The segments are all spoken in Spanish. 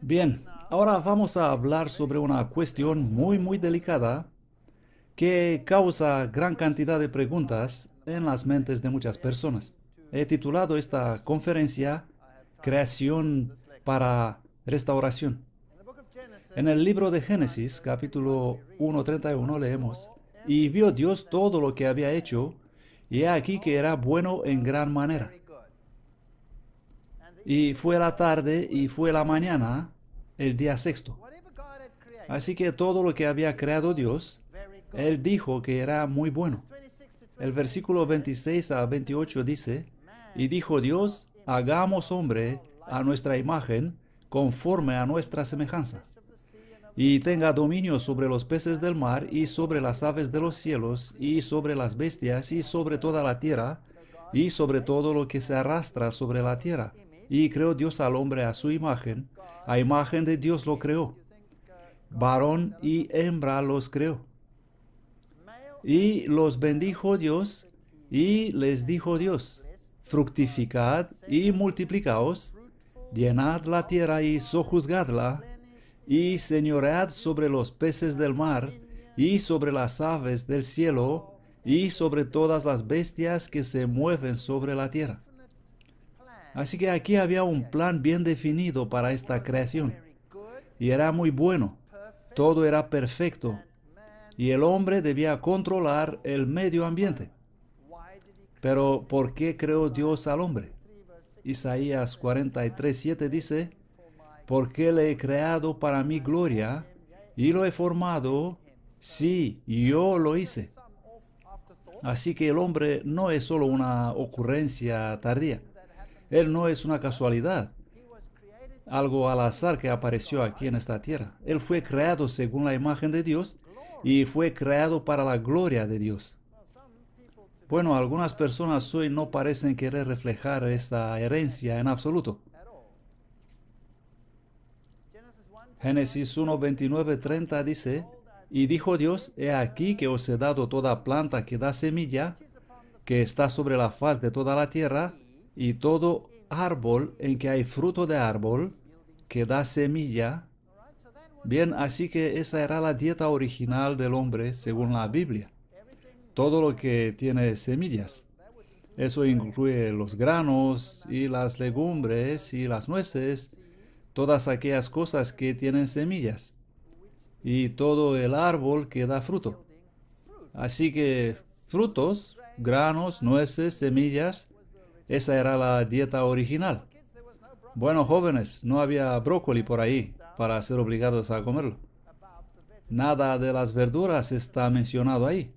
Bien, ahora vamos a hablar sobre una cuestión muy delicada que causa gran cantidad de preguntas en las mentes de muchas personas. He titulado esta conferencia Creación para Restauración. En el libro de Génesis, capítulo 1:31, leemos: Y vio Dios todo lo que había hecho, y he aquí que era bueno en gran manera. Y fue la tarde y fue la mañana, el día sexto. Así que todo lo que había creado Dios, Él dijo que era muy bueno. El versículo 26 a 28 dice: Y dijo Dios, hagamos hombre a nuestra imagen, conforme a nuestra semejanza, y tenga dominio sobre los peces del mar, y sobre las aves de los cielos, y sobre las bestias, y sobre toda la tierra, y sobre todo lo que se arrastra sobre la tierra. Y creó Dios al hombre a su imagen, a imagen de Dios lo creó, varón y hembra los creó. Y los bendijo Dios, y les dijo Dios: fructificad y multiplicaos, llenad la tierra y sojuzgadla, y señoread sobre los peces del mar, y sobre las aves del cielo, y sobre todas las bestias que se mueven sobre la tierra. Así que aquí había un plan bien definido para esta creación, y era muy bueno. Todo era perfecto, y el hombre debía controlar el medio ambiente. Pero ¿por qué creó Dios al hombre? Isaías 43:7 dice: Porque le he creado para mi gloria, y lo he formado, sí, yo lo hice. Así que el hombre no es solo una ocurrencia tardía. Él no es una casualidad, algo al azar que apareció aquí en esta tierra. Él fue creado según la imagen de Dios y fue creado para la gloria de Dios. Bueno, algunas personas hoy no parecen querer reflejar esta herencia en absoluto. Génesis 1:29-30 dice: Y dijo Dios, he aquí que os he dado toda planta que da semilla, que está sobre la faz de toda la tierra, y todo árbol en que hay fruto de árbol, que da semilla. Bien, así que esa era la dieta original del hombre según la Biblia. Todo lo que tiene semillas. Eso incluye los granos y las legumbres y las nueces, todas aquellas cosas que tienen semillas, y todo el árbol que da fruto. Así que frutos, granos, nueces, semillas, esa era la dieta original. Bueno, jóvenes, no había brócoli por ahí para ser obligados a comerlo. Nada de las verduras está mencionado ahí.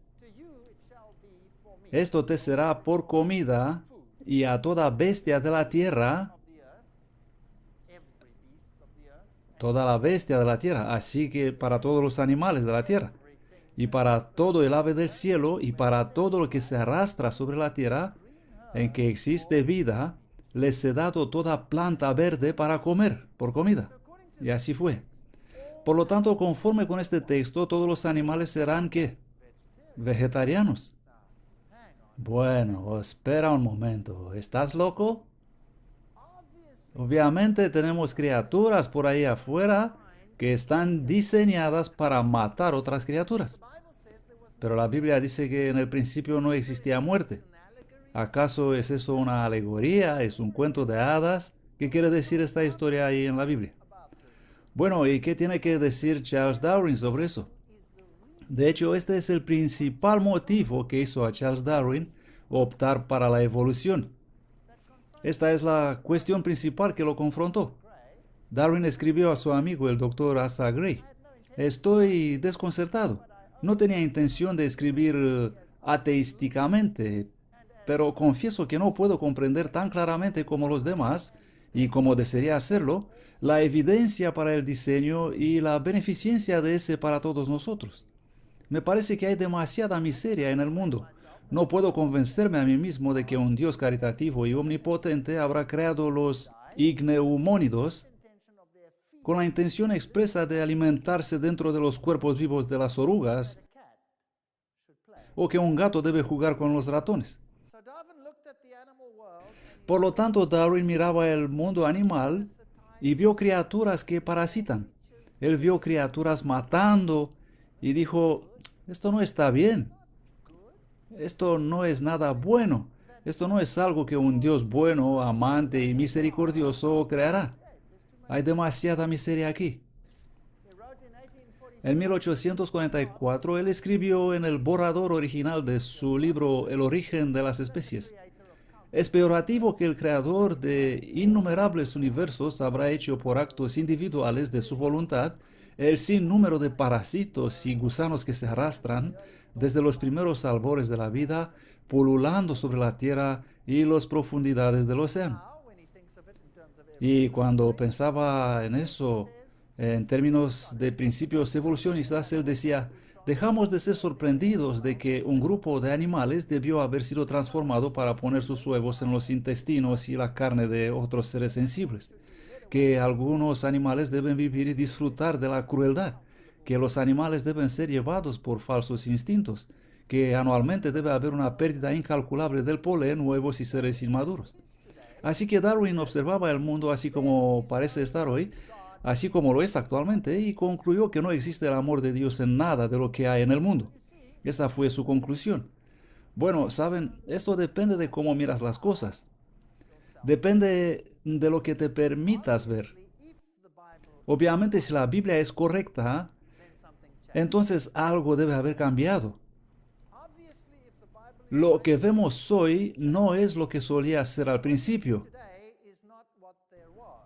Esto te será por comida, y a toda bestia de la tierra, toda la bestia de la tierra, así que para todos los animales de la tierra, y para todo el ave del cielo, y para todo lo que se arrastra sobre la tierra, en que existe vida, les he dado toda planta verde para comer, por comida. Y así fue. Por lo tanto, conforme con este texto, todos los animales serán, ¿qué? Vegetarianos. Bueno, espera un momento. ¿Estás loco? Obviamente tenemos criaturas por ahí afuera que están diseñadas para matar otras criaturas. Pero la Biblia dice que en el principio no existía muerte. ¿Acaso es eso una alegoría? ¿Es un cuento de hadas? ¿Qué quiere decir esta historia ahí en la Biblia? Bueno, ¿y qué tiene que decir Charles Darwin sobre eso? De hecho, este es el principal motivo que hizo a Charles Darwin optar para la evolución. Esta es la cuestión principal que lo confrontó. Darwin escribió a su amigo el doctor Asa Gray: Estoy desconcertado. No tenía intención de escribir ateísticamente, pero confieso que no puedo comprender tan claramente como los demás, y como desearía hacerlo, la evidencia para el diseño y la beneficencia de ese para todos nosotros. Me parece que hay demasiada miseria en el mundo. No puedo convencerme a mí mismo de que un Dios caritativo y omnipotente habrá creado los igneumónidos con la intención expresa de alimentarse dentro de los cuerpos vivos de las orugas, o que un gato debe jugar con los ratones. Por lo tanto, Darwin miraba el mundo animal y vio criaturas que parasitan. Él vio criaturas matando y dijo, esto no está bien, esto no es nada bueno, esto no es algo que un Dios bueno, amante y misericordioso creará. Hay demasiada miseria aquí. En 1844, él escribió en el borrador original de su libro El origen de las especies: es peyorativo que el creador de innumerables universos habrá hecho por actos individuales de su voluntad el sinnúmero de parásitos y gusanos que se arrastran desde los primeros albores de la vida, pululando sobre la tierra y las profundidades del océano. Y cuando pensaba en eso, en términos de principios evolucionistas, él decía, dejamos de ser sorprendidos de que un grupo de animales debió haber sido transformado para poner sus huevos en los intestinos y la carne de otros seres sensibles, que algunos animales deben vivir y disfrutar de la crueldad, que los animales deben ser llevados por falsos instintos, que anualmente debe haber una pérdida incalculable del polen, huevos y seres inmaduros. Así que Darwin observaba el mundo así como parece estar hoy, así como lo es actualmente, y concluyó que no existe el amor de Dios en nada de lo que hay en el mundo. Esa fue su conclusión. Bueno, saben, esto depende de cómo miras las cosas. Depende de lo que te permitas ver. Obviamente, si la Biblia es correcta, entonces algo debe haber cambiado. Lo que vemos hoy no es lo que solía ser al principio.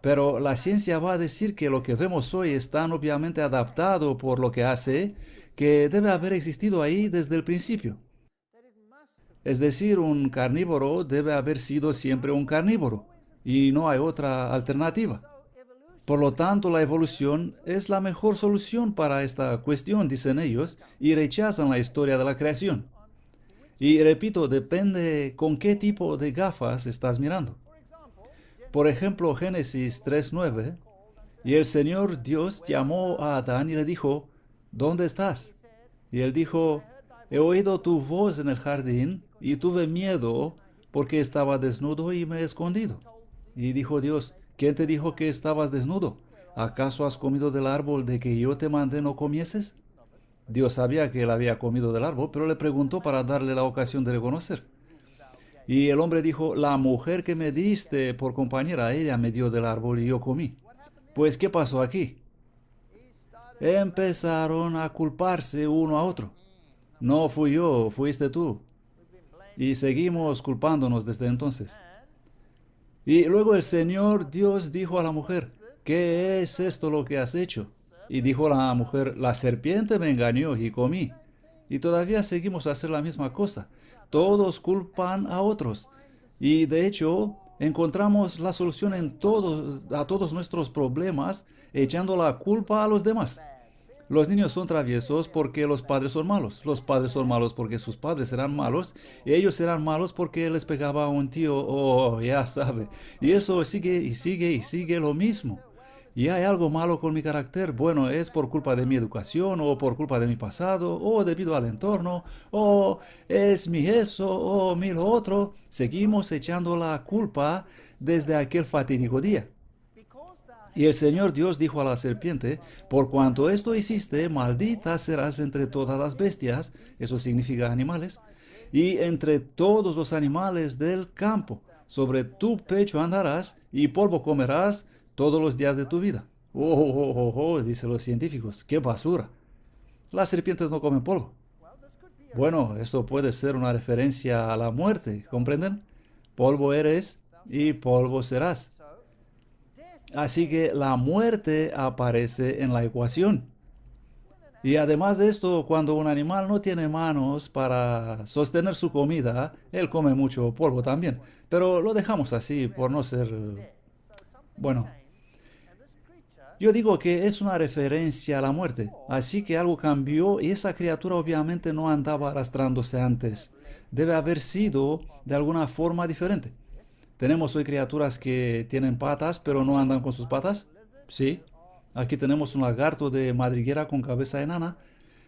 Pero la ciencia va a decir que lo que vemos hoy es tan obviamente adaptado por lo que hace que debe haber existido ahí desde el principio. Es decir, un carnívoro debe haber sido siempre un carnívoro y no hay otra alternativa. Por lo tanto, la evolución es la mejor solución para esta cuestión, dicen ellos, y rechazan la historia de la creación. Y repito, depende con qué tipo de gafas estás mirando. Por ejemplo, Génesis 3:9, y el Señor Dios llamó a Adán y le dijo, ¿dónde estás? Y él dijo, he oído tu voz en el jardín y tuve miedo porque estaba desnudo y me he escondido. Y dijo Dios, ¿quién te dijo que estabas desnudo? ¿Acaso has comido del árbol de que yo te mandé no comieses? Dios sabía que él había comido del árbol, pero le preguntó para darle la ocasión de reconocer. Y el hombre dijo, la mujer que me diste por compañera, ella me dio del árbol y yo comí. Pues, ¿qué pasó aquí? Empezaron a culparse uno a otro. No fui yo, fuiste tú. Y seguimos culpándonos desde entonces. Y luego el Señor Dios dijo a la mujer, ¿qué es esto lo que has hecho? Y dijo la mujer, la serpiente me engañó y comí. Y todavía seguimos a hacer la misma cosa. Todos culpan a otros. Y de hecho, encontramos la solución a todos nuestros problemas echando la culpa a los demás. Los niños son traviesos porque los padres son malos. Los padres son malos porque sus padres eran malos. Y ellos eran malos porque les pegaba a un tío. Oh, ya sabe. Y eso sigue y sigue y sigue lo mismo. Y hay algo malo con mi carácter. Bueno, es por culpa de mi educación, o por culpa de mi pasado, o debido al entorno, o es mi eso, o mi lo otro. Seguimos echando la culpa desde aquel fatídico día. Y el Señor Dios dijo a la serpiente, por cuanto esto hiciste, maldita serás entre todas las bestias, eso significa animales, y entre todos los animales del campo. Sobre tu pecho andarás, y polvo comerás todos los días de tu vida. Dicen los científicos, ¡qué basura! Las serpientes no comen polvo. Bueno, eso puede ser una referencia a la muerte, ¿comprenden? Polvo eres y polvo serás. Así que la muerte aparece en la ecuación. Y además de esto, cuando un animal no tiene manos para sostener su comida, él come mucho polvo también. Pero lo dejamos así por no ser... Bueno, yo digo que es una referencia a la muerte. Así que algo cambió y esa criatura obviamente no andaba arrastrándose antes. Debe haber sido de alguna forma diferente. ¿Tenemos hoy criaturas que tienen patas pero no andan con sus patas? Sí. Aquí tenemos un lagarto de madriguera con cabeza enana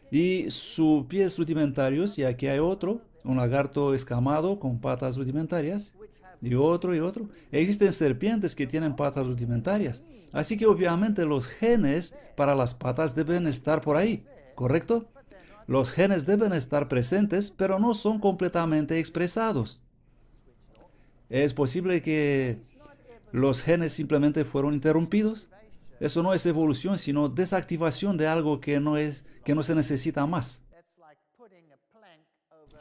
y sus pies rudimentarios, y aquí hay otro, un lagarto escamado con patas rudimentarias, y otro y otro. Existen serpientes que tienen patas rudimentarias. Así que obviamente los genes para las patas deben estar por ahí, ¿correcto? Los genes deben estar presentes, pero no son completamente expresados. Es posible que los genes simplemente fueron interrumpidos. Eso no es evolución, sino desactivación de algo que no se necesita más.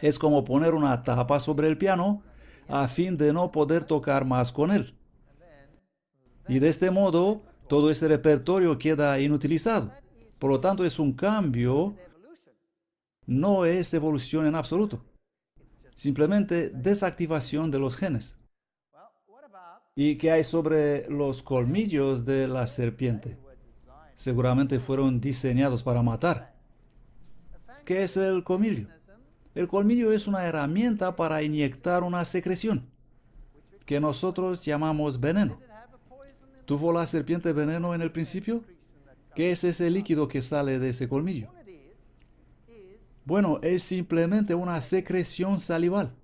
Es como poner una tapa sobre el piano a fin de no poder tocar más con él. Y de este modo, todo ese repertorio queda inutilizado. Por lo tanto, es un cambio, no es evolución en absoluto. Simplemente desactivación de los genes. ¿Y qué hay sobre los colmillos de la serpiente? Seguramente fueron diseñados para matar. ¿Qué es el colmillo? El colmillo es una herramienta para inyectar una secreción que nosotros llamamos veneno. ¿Tuvo la serpiente veneno en el principio? ¿Qué es ese líquido que sale de ese colmillo? Bueno, es simplemente una secreción salival.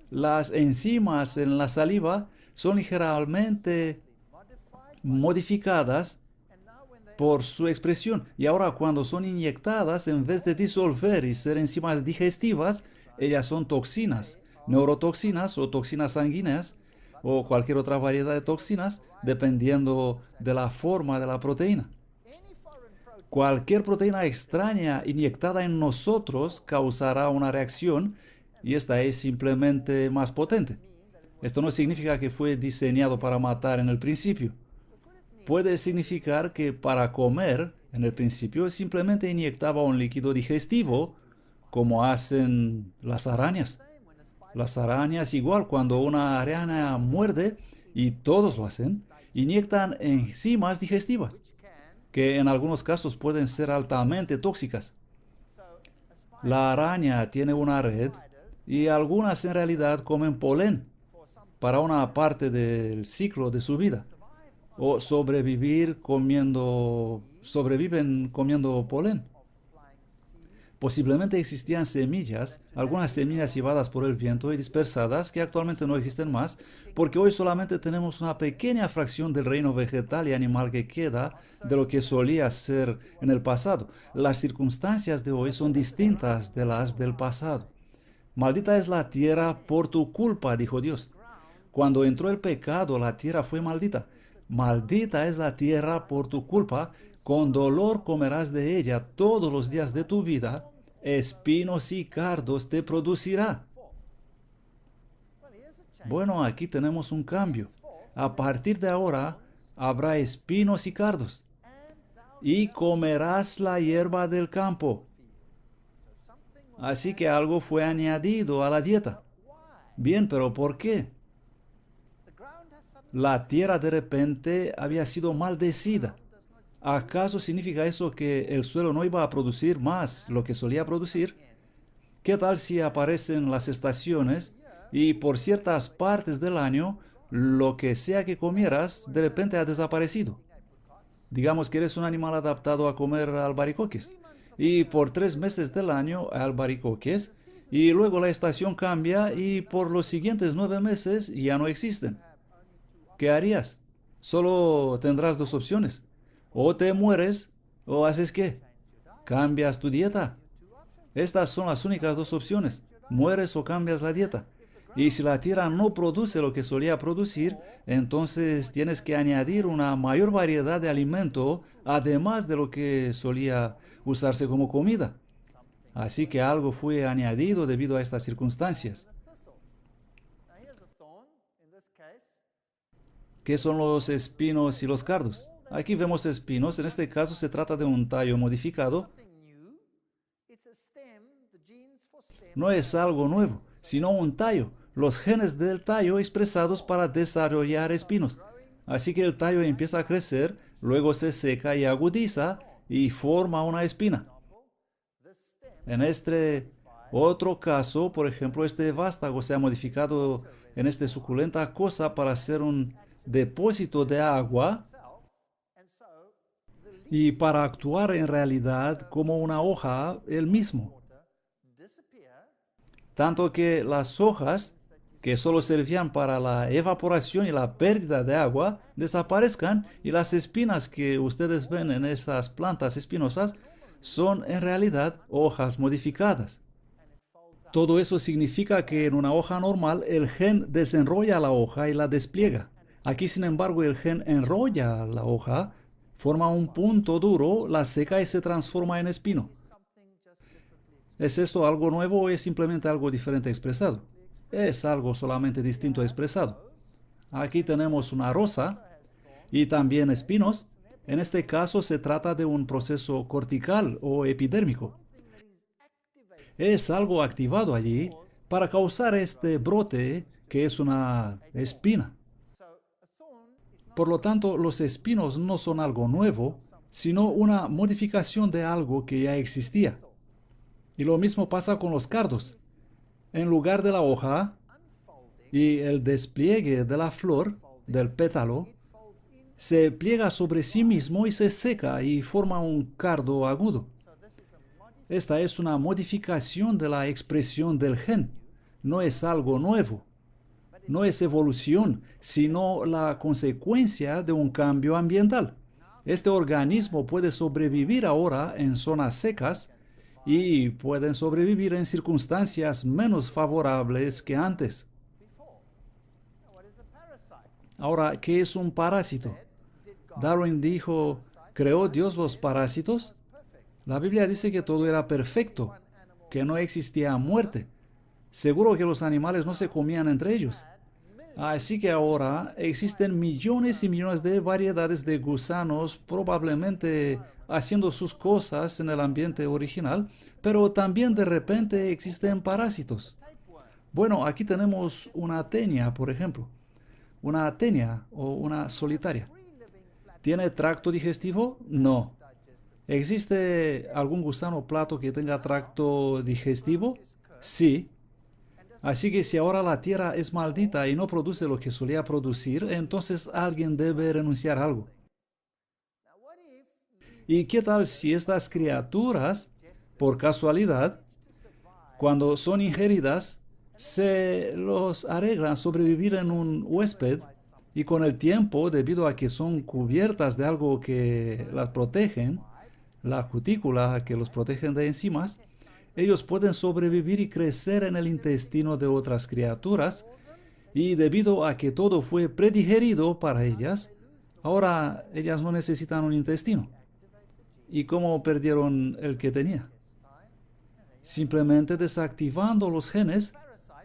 Las enzimas en la saliva son ligeramente modificadas por su expresión. Y ahora cuando son inyectadas, en vez de disolver y ser enzimas digestivas, ellas son toxinas, neurotoxinas o toxinas sanguíneas o cualquier otra variedad de toxinas, dependiendo de la forma de la proteína. Cualquier proteína extraña inyectada en nosotros causará una reacción y esta es simplemente más potente. Esto no significa que fue diseñado para matar en el principio. Puede significar que para comer, en el principio, simplemente inyectaba un líquido digestivo, como hacen las arañas. Las arañas igual, cuando una araña muerde, y todos lo hacen, inyectan enzimas digestivas, que en algunos casos pueden ser altamente tóxicas. La araña tiene una red y algunas en realidad comen polen para una parte del ciclo de su vida o sobreviven comiendo polen. Posiblemente existían semillas, algunas semillas llevadas por el viento y dispersadas que actualmente no existen más, porque hoy solamente tenemos una pequeña fracción del reino vegetal y animal que queda de lo que solía ser en el pasado. Las circunstancias de hoy son distintas de las del pasado. Maldita es la tierra por tu culpa, dijo Dios. Cuando entró el pecado, la tierra fue maldita. Maldita es la tierra por tu culpa, con dolor comerás de ella todos los días de tu vida, espinos y cardos te producirá. Bueno, aquí tenemos un cambio. A partir de ahora habrá espinos y cardos, y comerás la hierba del campo. Así que algo fue añadido a la dieta. Bien, pero ¿por qué? La tierra de repente había sido maldecida. ¿Acaso significa eso que el suelo no iba a producir más lo que solía producir? ¿Qué tal si aparecen las estaciones y por ciertas partes del año lo que sea que comieras de repente ha desaparecido? Digamos que eres un animal adaptado a comer albaricoques y por 3 meses del año albaricoques y luego la estación cambia y por los siguientes 9 meses ya no existen. ¿Qué harías? Solo tendrás 2 opciones. O te mueres, o haces qué? Cambias tu dieta. Estas son las únicas 2 opciones. Mueres o cambias la dieta. Y si la tierra no produce lo que solía producir, entonces tienes que añadir una mayor variedad de alimento, además de lo que solía usarse como comida. Así que algo fue añadido debido a estas circunstancias. ¿Qué son los espinos y los cardos? Aquí vemos espinos, en este caso se trata de un tallo modificado. No es algo nuevo, sino un tallo, los genes del tallo expresados para desarrollar espinos. Así que el tallo empieza a crecer, luego se seca y agudiza y forma una espina. En este otro caso, por ejemplo, este vástago se ha modificado en esta suculenta cosa para ser un depósito de agua y para actuar en realidad como una hoja él mismo. Tanto que las hojas que solo servían para la evaporación y la pérdida de agua, desaparezcan y las espinas que ustedes ven en esas plantas espinosas son en realidad hojas modificadas. Todo eso significa que en una hoja normal el gen desenrolla la hoja y la despliega. Aquí, sin embargo, el gen enrolla la hoja, forma un punto duro, la seca y se transforma en espino. ¿Es esto algo nuevo o es simplemente algo diferente expresado? Es algo solamente distinto expresado. Aquí tenemos una rosa y también espinos. En este caso se trata de un proceso cortical o epidérmico. Es algo activado allí para causar este brote que es una espina. Por lo tanto, los espinos no son algo nuevo, sino una modificación de algo que ya existía. Y lo mismo pasa con los cardos. En lugar de la hoja y el despliegue de la flor, del pétalo, se pliega sobre sí mismo y se seca y forma un cardo agudo. Esta es una modificación de la expresión del gen. No es algo nuevo. No es evolución, sino la consecuencia de un cambio ambiental. Este organismo puede sobrevivir ahora en zonas secas y pueden sobrevivir en circunstancias menos favorables que antes. Ahora, ¿qué es un parásito? Darwin dijo, ¿creó Dios los parásitos? La Biblia dice que todo era perfecto, que no existía muerte. Seguro que los animales no se comían entre ellos. Así que ahora existen millones y millones de variedades de gusanos, probablemente haciendo sus cosas en el ambiente original, pero también de repente existen parásitos. Bueno, aquí tenemos una tenia, por ejemplo. Una tenia o una solitaria. ¿Tiene tracto digestivo? No. ¿Existe algún gusano plato que tenga tracto digestivo? Sí. Así que si ahora la tierra es maldita y no produce lo que solía producir, entonces alguien debe renunciar a algo. ¿Y qué tal si estas criaturas, por casualidad, cuando son ingeridas, se los arreglan sobrevivir en un huésped y con el tiempo, debido a que son cubiertas de algo que las protegen, la cutícula que los protegen de enzimas, ellos pueden sobrevivir y crecer en el intestino de otras criaturas y debido a que todo fue predigerido para ellas, ahora ellas no necesitan un intestino. ¿Y cómo perdieron el que tenía? Simplemente desactivando los genes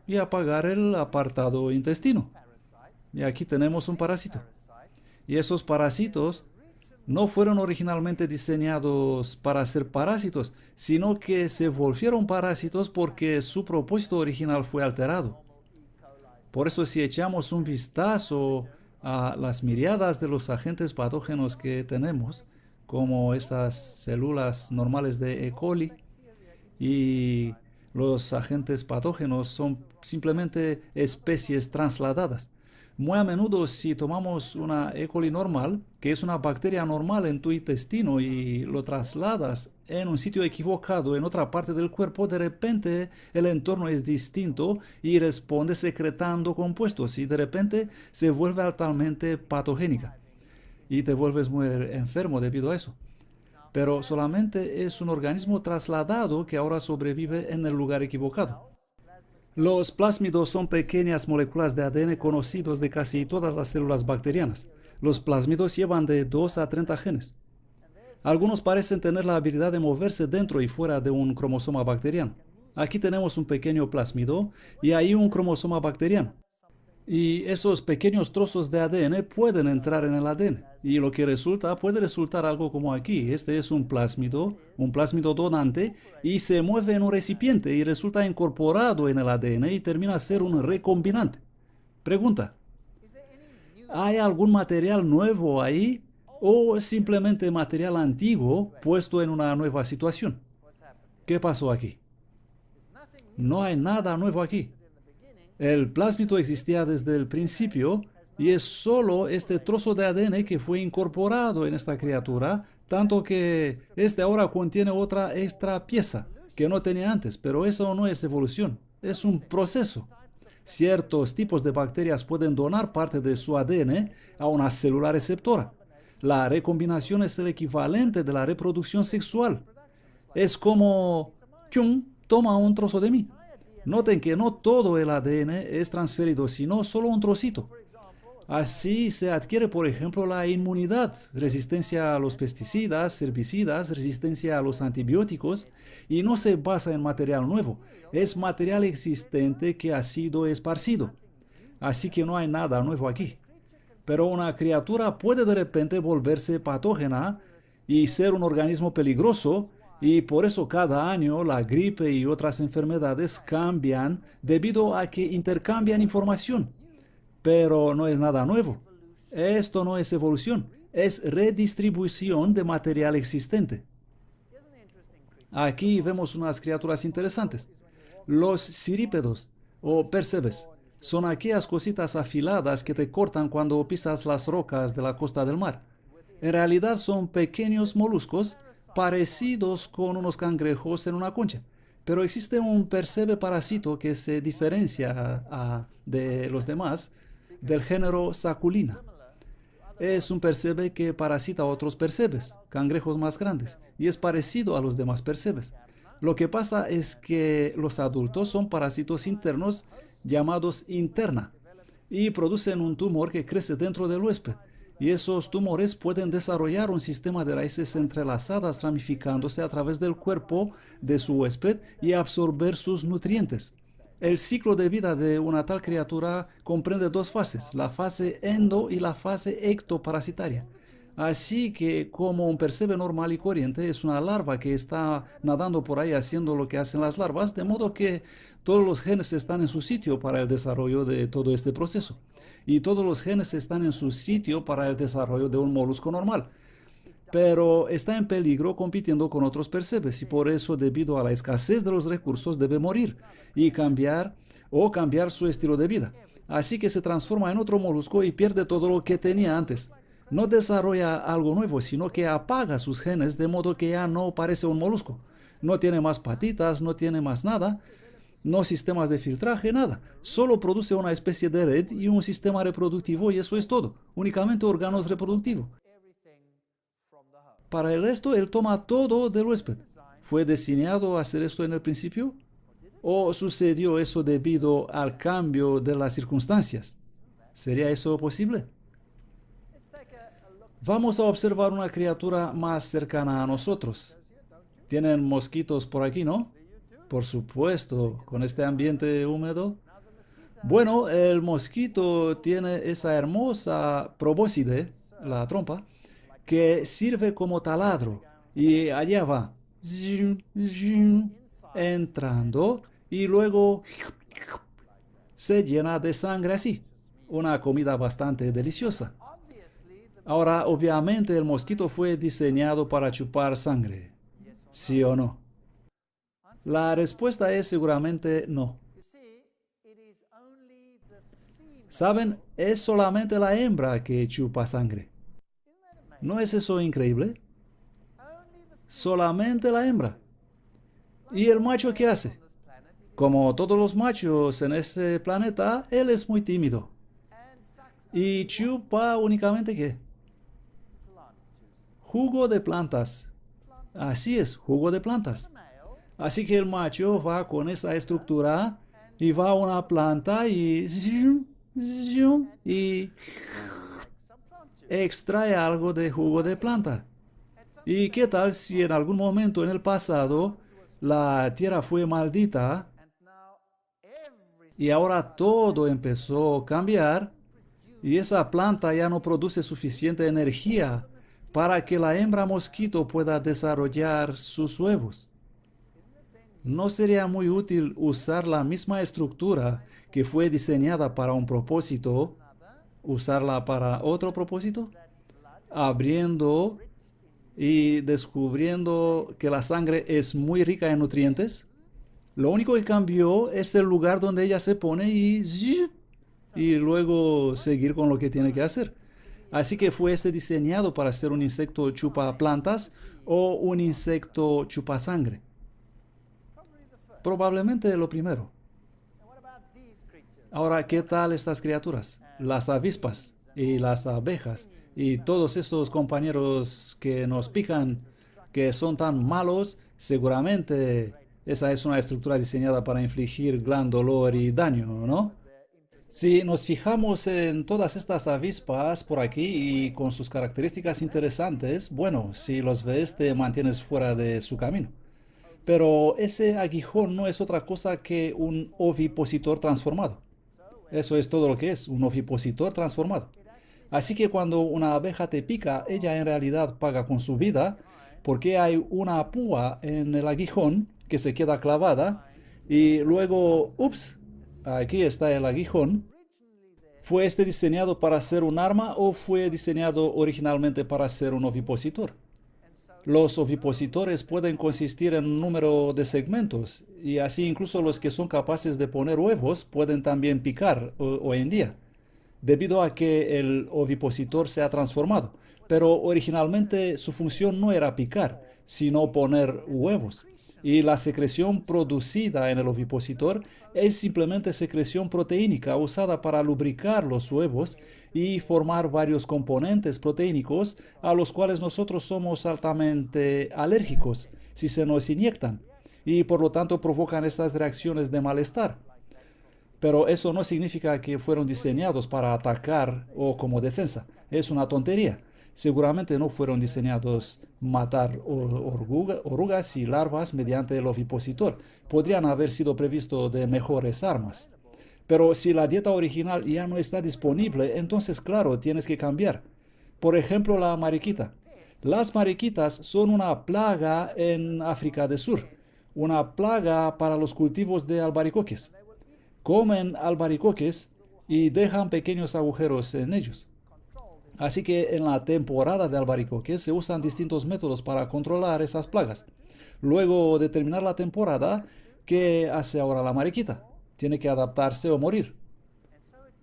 y apagar el apartado intestino. Y aquí tenemos un parásito. Y esos parásitos no fueron originalmente diseñados para ser parásitos, sino que se volvieron parásitos porque su propósito original fue alterado. Por eso si echamos un vistazo a las miriadas de los agentes patógenos que tenemos, como esas células normales de E. coli, y los agentes patógenos son simplemente especies trasladadas. Muy a menudo, si tomamos una E. coli normal, que es una bacteria normal en tu intestino, y lo trasladas en un sitio equivocado en otra parte del cuerpo, de repente el entorno es distinto y responde secretando compuestos y de repente se vuelve altamente patogénica y te vuelves muy enfermo debido a eso. Pero solamente es un organismo trasladado que ahora sobrevive en el lugar equivocado. Los plásmidos son pequeñas moléculas de ADN conocidos de casi todas las células bacterianas. Los plásmidos llevan de 2 a 30 genes. Algunos parecen tener la habilidad de moverse dentro y fuera de un cromosoma bacteriano. Aquí tenemos un pequeño plásmido y ahí un cromosoma bacteriano. Y esos pequeños trozos de ADN pueden entrar en el ADN. Y lo que puede resultar algo como aquí. Este es un plásmido donante, y se mueve en un recipiente y resulta incorporado en el ADN y termina a ser un recombinante. Pregunta: ¿hay algún material nuevo ahí o simplemente material antiguo puesto en una nueva situación? ¿Qué pasó aquí? No hay nada nuevo aquí. El plásmido existía desde el principio y es solo este trozo de ADN que fue incorporado en esta criatura, tanto que este ahora contiene otra extra pieza que no tenía antes, pero eso no es evolución, es un proceso. Ciertos tipos de bacterias pueden donar parte de su ADN a una célula receptora. La recombinación es el equivalente de la reproducción sexual. Es como, ¡chum!, toma un trozo de mí. Noten que no todo el ADN es transferido, sino solo un trocito. Así se adquiere, por ejemplo, la inmunidad, resistencia a los pesticidas, herbicidas, resistencia a los antibióticos, y no se basa en material nuevo, es material existente que ha sido esparcido. Así que no hay nada nuevo aquí. Pero una criatura puede de repente volverse patógena y ser un organismo peligroso, y por eso cada año la gripe y otras enfermedades cambian debido a que intercambian información. Pero no es nada nuevo. Esto no es evolución, es redistribución de material existente. Aquí vemos unas criaturas interesantes. Los cirípedos o percebes son aquellas cositas afiladas que te cortan cuando pisas las rocas de la costa del mar. En realidad son pequeños moluscos parecidos con unos cangrejos en una concha. Pero existe un percebe parásito que se diferencia de los demás, del género Saculina. Es un percebe que parasita a otros percebes, cangrejos más grandes, y es parecido a los demás percebes. Lo que pasa es que los adultos son parásitos internos llamados interna y producen un tumor que crece dentro del huésped. Y esos tumores pueden desarrollar un sistema de raíces entrelazadas ramificándose a través del cuerpo de su huésped y absorber sus nutrientes. El ciclo de vida de una tal criatura comprende dos fases, la fase endo y la fase ectoparasitaria. Así que, como un percebe normal y corriente, es una larva que está nadando por ahí haciendo lo que hacen las larvas, de modo que todos los genes están en su sitio para el desarrollo de todo este proceso. Y todos los genes están en su sitio para el desarrollo de un molusco normal. Pero está en peligro compitiendo con otros percebes y por eso, debido a la escasez de los recursos, debe morir y cambiar su estilo de vida. Así que se transforma en otro molusco y pierde todo lo que tenía antes. No desarrolla algo nuevo, sino que apaga sus genes de modo que ya no parece un molusco. No tiene más patitas, no tiene más nada, no sistemas de filtraje, nada. Solo produce una especie de red y un sistema reproductivo y eso es todo. Únicamente órganos reproductivos. Para el resto, él toma todo del huésped. ¿Fue diseñado a hacer esto en el principio? ¿O sucedió eso debido al cambio de las circunstancias? ¿Sería eso posible? Vamos a observar una criatura más cercana a nosotros. Tienen mosquitos por aquí, ¿no? Por supuesto, con este ambiente húmedo. Bueno, el mosquito tiene esa hermosa probóscide, la trompa, que sirve como taladro. Y allá va, entrando y luego se llena de sangre así. Una comida bastante deliciosa. Ahora, obviamente el mosquito fue diseñado para chupar sangre. ¿Sí o no? La respuesta es seguramente no. ¿Saben? Es solamente la hembra que chupa sangre. ¿No es eso increíble? Solamente la hembra. ¿Y el macho qué hace? Como todos los machos en este planeta, él es muy tímido. ¿Y chupa únicamente qué? Jugo de plantas. Así es, jugo de plantas. Así que el macho va con esa estructura y va a una planta y extrae algo de jugo de planta. ¿Y qué tal si en algún momento en el pasado la tierra fue maldita y ahora todo empezó a cambiar y esa planta ya no produce suficiente energía para que la hembra mosquito pueda desarrollar sus huevos? ¿No sería muy útil usar la misma estructura que fue diseñada para un propósito, usarla para otro propósito? Abriendo y descubriendo que la sangre es muy rica en nutrientes. Lo único que cambió es el lugar donde ella se pone y luego seguir con lo que tiene que hacer. Así que fue diseñado para ser un insecto chupa plantas o un insecto chupa sangre. Probablemente lo primero. Ahora, ¿qué tal estas criaturas? Las avispas y las abejas y todos esos compañeros que nos pican, que son tan malos, seguramente esa es una estructura diseñada para infligir gran dolor y daño, ¿no? Si nos fijamos en todas estas avispas por aquí y con sus características interesantes, bueno, si los ves te mantienes fuera de su camino. Pero ese aguijón no es otra cosa que un ovipositor transformado. Eso es todo lo que es, un ovipositor transformado. Así que cuando una abeja te pica, ella en realidad paga con su vida porque hay una púa en el aguijón que se queda clavada y luego, ups, aquí está el aguijón. ¿Fue este diseñado para ser un arma o fue diseñado originalmente para ser un ovipositor? Los ovipositores pueden consistir en un número de segmentos y así incluso los que son capaces de poner huevos pueden también picar hoy en día, debido a que el ovipositor se ha transformado. Pero originalmente su función no era picar, sino poner huevos. Y la secreción producida en el ovipositor es simplemente secreción proteínica usada para lubricar los huevos y formar varios componentes proteínicos a los cuales nosotros somos altamente alérgicos si se nos inyectan y por lo tanto provocan estas reacciones de malestar. Pero eso no significa que fueron diseñados para atacar o como defensa. Es una tontería. Seguramente no fueron diseñados matar orugas y larvas mediante el ovipositor. Podrían haber sido previstos de mejores armas. Pero si la dieta original ya no está disponible, entonces claro, tienes que cambiar. Por ejemplo, la mariquita. Las mariquitas son una plaga en África del Sur, una plaga para los cultivos de albaricoques. Comen albaricoques y dejan pequeños agujeros en ellos. Así que en la temporada de albaricoques se usan distintos métodos para controlar esas plagas. Luego de terminar la temporada, ¿qué hace ahora la mariquita? Tiene que adaptarse o morir.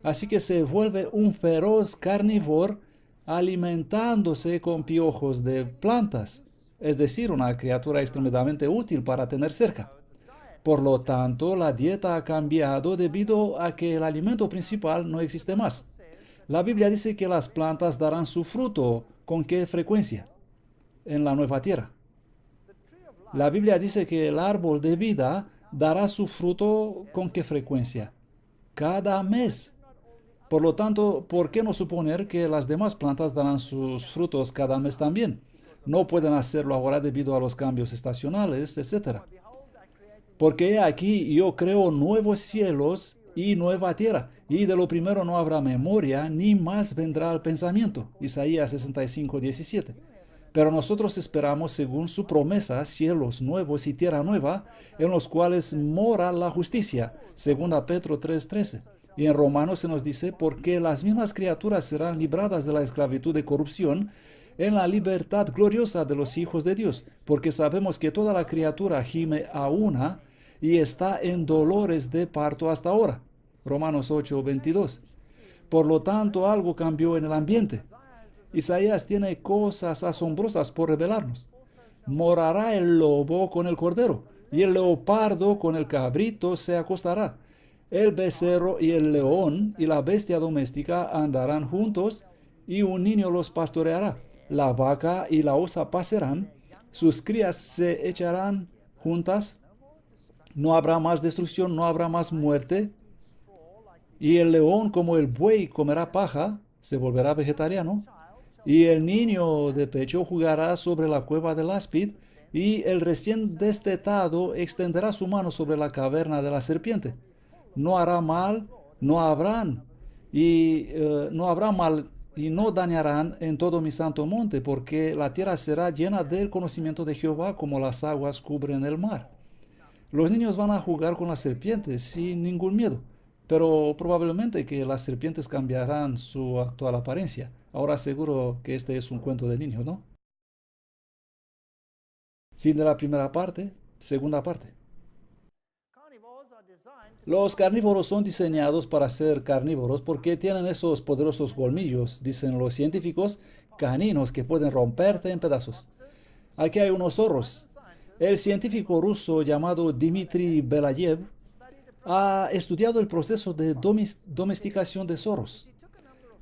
Así que se vuelve un feroz carnívoro alimentándose con piojos de plantas, es decir, una criatura extremadamente útil para tener cerca. Por lo tanto, la dieta ha cambiado debido a que el alimento principal no existe más. La Biblia dice que las plantas darán su fruto. ¿Con qué frecuencia? En la nueva tierra. La Biblia dice que el árbol de vida dará su fruto ¿con qué frecuencia? Cada mes. Por lo tanto, ¿por qué no suponer que las demás plantas darán sus frutos cada mes también? No pueden hacerlo ahora debido a los cambios estacionales, etc. Porque aquí yo creo nuevos cielos y nueva tierra, y de lo primero no habrá memoria, ni más vendrá al pensamiento. Isaías 65:17. Pero nosotros esperamos, según su promesa, cielos nuevos y tierra nueva, en los cuales mora la justicia, según a Pedro 3:13. Y en Romanos se nos dice, porque las mismas criaturas serán libradas de la esclavitud de corrupción, en la libertad gloriosa de los hijos de Dios, porque sabemos que toda la criatura gime a una y está en dolores de parto hasta ahora. Romanos 8:22. Por lo tanto, algo cambió en el ambiente. Isaías tiene cosas asombrosas por revelarnos. Morará el lobo con el cordero, y el leopardo con el cabrito se acostará. El becerro y el león y la bestia doméstica andarán juntos, y un niño los pastoreará. La vaca y la osa pasarán, sus crías se echarán juntas. No habrá más destrucción, no habrá más muerte. Y el león como el buey comerá paja, se volverá vegetariano. Y el niño de pecho jugará sobre la cueva del áspid, y el recién destetado extenderá su mano sobre la caverna de la serpiente. No hará mal, no habrá mal y no dañarán en todo mi santo monte, porque la tierra será llena del conocimiento de Jehová como las aguas cubren el mar. Los niños van a jugar con las serpientes sin ningún miedo, pero probablemente que las serpientes cambiarán su actual apariencia. Ahora seguro que este es un cuento de niños, ¿no? Fin de la primera parte, segunda parte. Los carnívoros son diseñados para ser carnívoros porque tienen esos poderosos colmillos, dicen los científicos, caninos que pueden romperte en pedazos. Aquí hay unos zorros. El científico ruso llamado Dmitry Belayev ha estudiado el proceso de domesticación de zorros.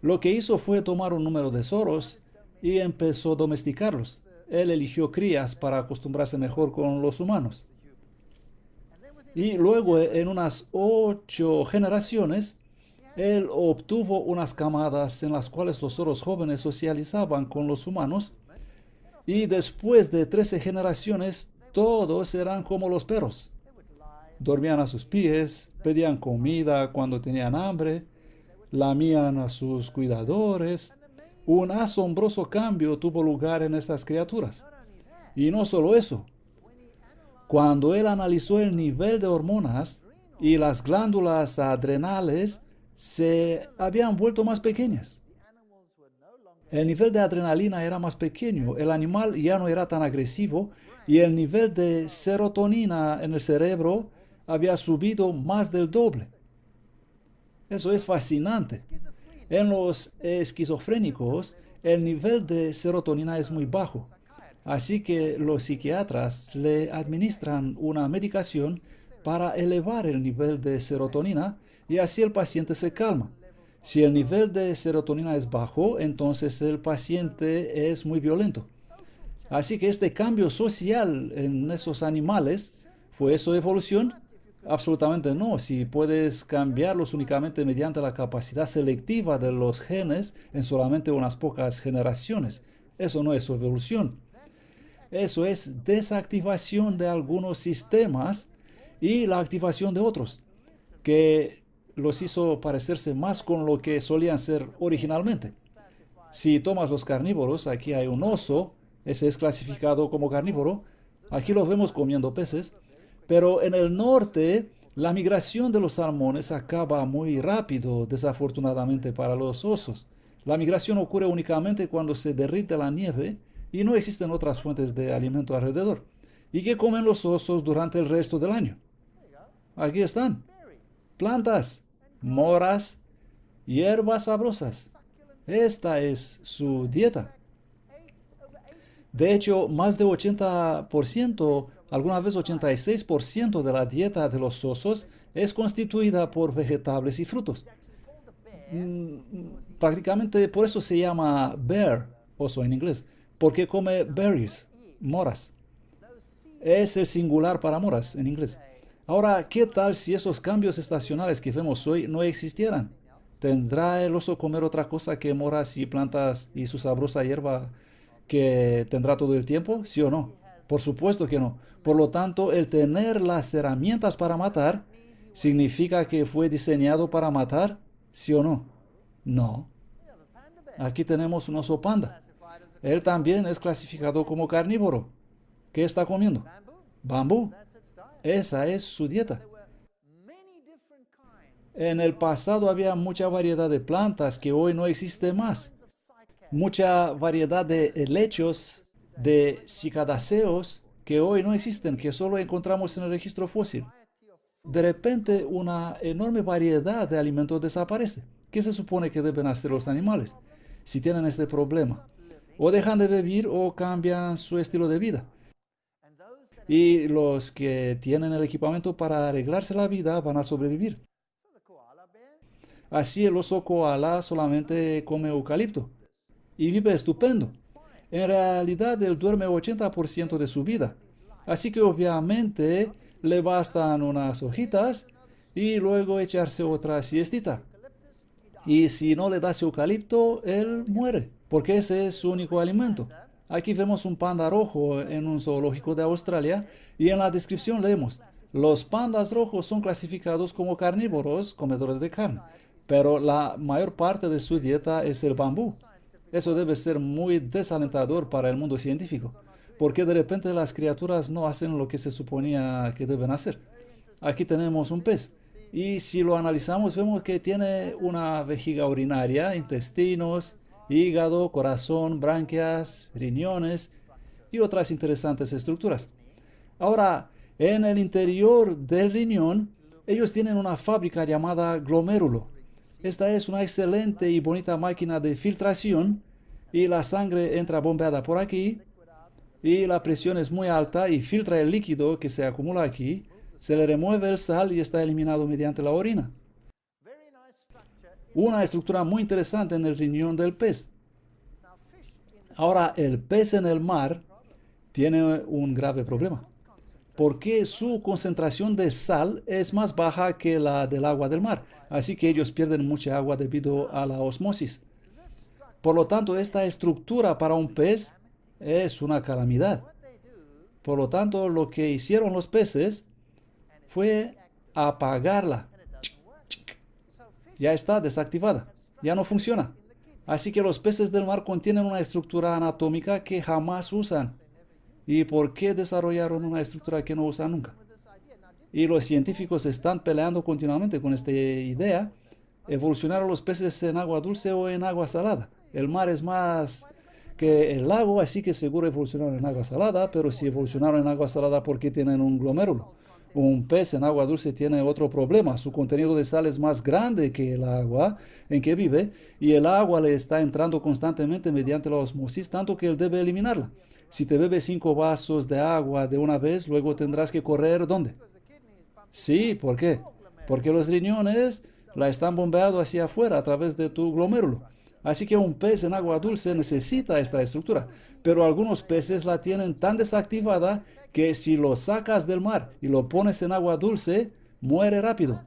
Lo que hizo fue tomar un número de zorros y empezó a domesticarlos. Él eligió crías para acostumbrarse mejor con los humanos. Y luego, en unas 8 generaciones, él obtuvo unas camadas en las cuales los zorros jóvenes socializaban con los humanos. Y después de 13 generaciones, todos eran como los perros. Dormían a sus pies, pedían comida cuando tenían hambre, lamían a sus cuidadores. Un asombroso cambio tuvo lugar en estas criaturas. Y no solo eso. Cuando él analizó el nivel de hormonas y las glándulas adrenales se habían vuelto más pequeñas. El nivel de adrenalina era más pequeño, el animal ya no era tan agresivo y el nivel de serotonina en el cerebro había subido más del doble. Eso es fascinante. En los esquizofrénicos, el nivel de serotonina es muy bajo. Así que los psiquiatras le administran una medicación para elevar el nivel de serotonina y así el paciente se calma. Si el nivel de serotonina es bajo, entonces el paciente es muy violento. Así que este cambio social en esos animales, ¿fue eso evolución? Absolutamente no. Si puedes cambiarlos únicamente mediante la capacidad selectiva de los genes en solamente unas pocas generaciones, eso no es evolución. Eso es desactivación de algunos sistemas y la activación de otros, que los hizo parecerse más con lo que solían ser originalmente. Si tomas los carnívoros, aquí hay un oso, ese es clasificado como carnívoro, aquí lo vemos comiendo peces, pero en el norte la migración de los salmones acaba muy rápido, desafortunadamente para los osos. La migración ocurre únicamente cuando se derrite la nieve y no existen otras fuentes de alimento alrededor. ¿Y qué comen los osos durante el resto del año? Aquí están. Plantas, moras, hierbas sabrosas. Esta es su dieta. De hecho, más de 80%, alguna vez 86% de la dieta de los osos es constituida por vegetales y frutos. Prácticamente por eso se llama bear, oso en inglés, porque come berries, moras. Es el singular para moras en inglés. Ahora, ¿qué tal si esos cambios estacionales que vemos hoy no existieran? ¿Tendrá el oso comer otra cosa que moras y plantas y su sabrosa hierba que tendrá todo el tiempo? ¿Sí o no? Por supuesto que no. Por lo tanto, el tener las herramientas para matar, ¿significa que fue diseñado para matar? ¿Sí o no? No. Aquí tenemos un oso panda. Él también es clasificado como carnívoro. ¿Qué está comiendo? Bambú. Esa es su dieta. En el pasado había mucha variedad de plantas que hoy no existe más. Mucha variedad de helechos, de cicadáceos que hoy no existen, que solo encontramos en el registro fósil. De repente, una enorme variedad de alimentos desaparece. ¿Qué se supone que deben hacer los animales si tienen este problema? O dejan de vivir o cambian su estilo de vida. Y los que tienen el equipamiento para arreglarse la vida van a sobrevivir. Así el oso koala solamente come eucalipto y vive estupendo. En realidad él duerme 80% de su vida. Así que obviamente le bastan unas hojitas y luego echarse otra siestita. Y si no le das eucalipto, él muere, porque ese es su único alimento. Aquí vemos un panda rojo en un zoológico de Australia y en la descripción leemos: los pandas rojos son clasificados como carnívoros, comedores de carne, pero la mayor parte de su dieta es el bambú. Eso debe ser muy desalentador para el mundo científico, porque de repente las criaturas no hacen lo que se suponía que deben hacer. Aquí tenemos un pez, y si lo analizamos vemos que tiene una vejiga urinaria, intestinos, hígado, corazón, branquias, riñones y otras interesantes estructuras. Ahora, en el interior del riñón, ellos tienen una fábrica llamada glomérulo. Esta es una excelente y bonita máquina de filtración y la sangre entra bombeada por aquí y la presión es muy alta y filtra el líquido que se acumula aquí Se le remueve el sal y está eliminado mediante la orina. Una estructura muy interesante en el riñón del pez. Ahora, el pez en el mar tiene un grave problema, porque su concentración de sal es más baja que la del agua del mar, así que ellos pierden mucha agua debido a la osmosis. Por lo tanto, esta estructura para un pez es una calamidad. Por lo tanto, lo que hicieron los peces fue apagarla. Ya está desactivada, ya no funciona. Así que los peces del mar contienen una estructura anatómica que jamás usan. ¿Y por qué desarrollaron una estructura que no usan nunca? Y los científicos están peleando continuamente con esta idea. Evolucionar a los peces en agua dulce o en agua salada. El mar es más que el lago, así que seguro evolucionaron en agua salada, pero si evolucionaron en agua salada, ¿por qué tienen un glomérulo? Un pez en agua dulce tiene otro problema. Su contenido de sal es más grande que el agua en que vive y el agua le está entrando constantemente mediante la osmosis, tanto que él debe eliminarla. Si te bebes 5 vasos de agua de una vez, luego tendrás que correr ¿dónde? Sí, ¿por qué? Porque los riñones la están bombeando hacia afuera a través de tu glomérulo. Así que un pez en agua dulce necesita esta estructura, pero algunos peces la tienen tan desactivada que si lo sacas del mar y lo pones en agua dulce, muere rápido.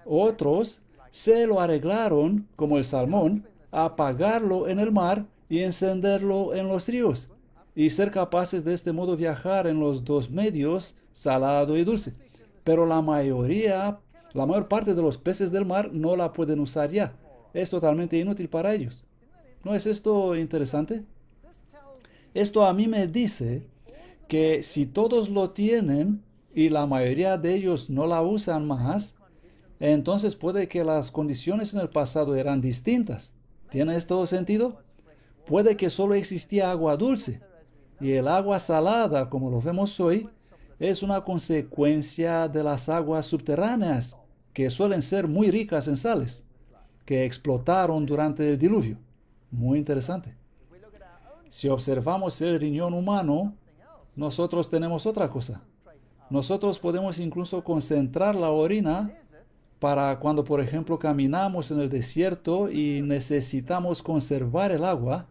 Otros se lo arreglaron, como el salmón, a apagarlo en el mar y encenderlo en los ríos, y ser capaces de este modo viajar en los dos medios, salado y dulce. Pero la mayor parte de los peces del mar no la pueden usar ya. Es totalmente inútil para ellos. ¿No es esto interesante? Esto a mí me dice que si todos lo tienen y la mayoría de ellos no la usan más, entonces puede que las condiciones en el pasado eran distintas. ¿Tiene esto sentido? Puede que solo existía agua dulce y el agua salada, como lo vemos hoy, es una consecuencia de las aguas subterráneas, que suelen ser muy ricas en sales, que explotaron durante el diluvio. Muy interesante. Si observamos el riñón humano, nosotros tenemos otra cosa. Nosotros podemos incluso concentrar la orina para cuando, por ejemplo, caminamos en el desierto y necesitamos conservar el agua.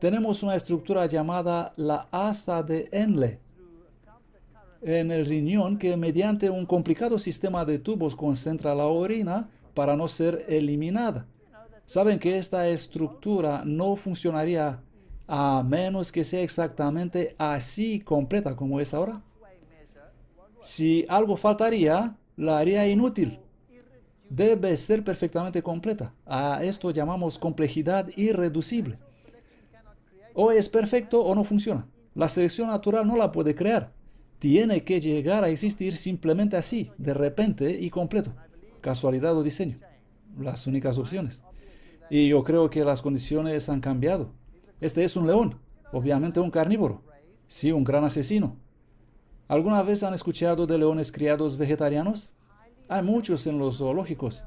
Tenemos una estructura llamada la asa de Henle en el riñón que mediante un complicado sistema de tubos concentra la orina para no ser eliminada. Saben que esta estructura no funcionaría a menos que sea exactamente así completa como es ahora. Si algo faltaría, la haría inútil. Debe ser perfectamente completa. A esto llamamos complejidad irreducible. O es perfecto o no funciona. La selección natural no la puede crear. Tiene que llegar a existir simplemente así, de repente y completo. Casualidad o diseño. Las únicas opciones. Y yo creo que las condiciones han cambiado. Este es un león, obviamente un carnívoro. Sí, un gran asesino. ¿Alguna vez han escuchado de leones criados vegetarianos? Hay muchos en los zoológicos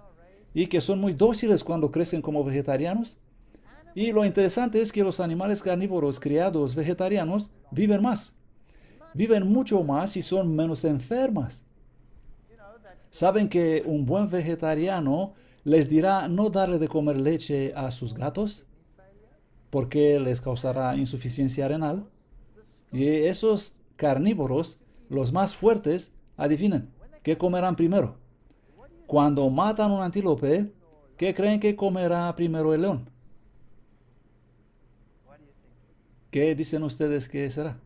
y que son muy dóciles cuando crecen como vegetarianos. Y lo interesante es que los animales carnívoros criados vegetarianos viven más. Viven mucho más y son menos enfermas. ¿Saben que un buen vegetariano les dirá no darle de comer leche a sus gatos porque les causará insuficiencia renal? Y esos carnívoros, los más fuertes, adivinen, ¿qué comerán primero? Cuando matan un antílope, ¿qué creen que comerá primero el león? ¿Qué dicen ustedes que será?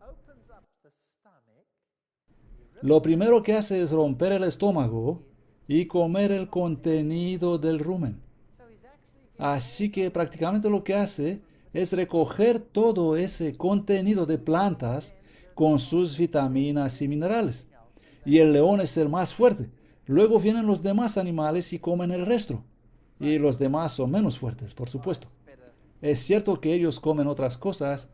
Lo primero que hace es romper el estómago y comer el contenido del rumen. Así que prácticamente lo que hace es recoger todo ese contenido de plantas con sus vitaminas y minerales. Y el león es el más fuerte. Luego vienen los demás animales y comen el resto. Y los demás son menos fuertes, por supuesto. Es cierto que ellos comen otras cosas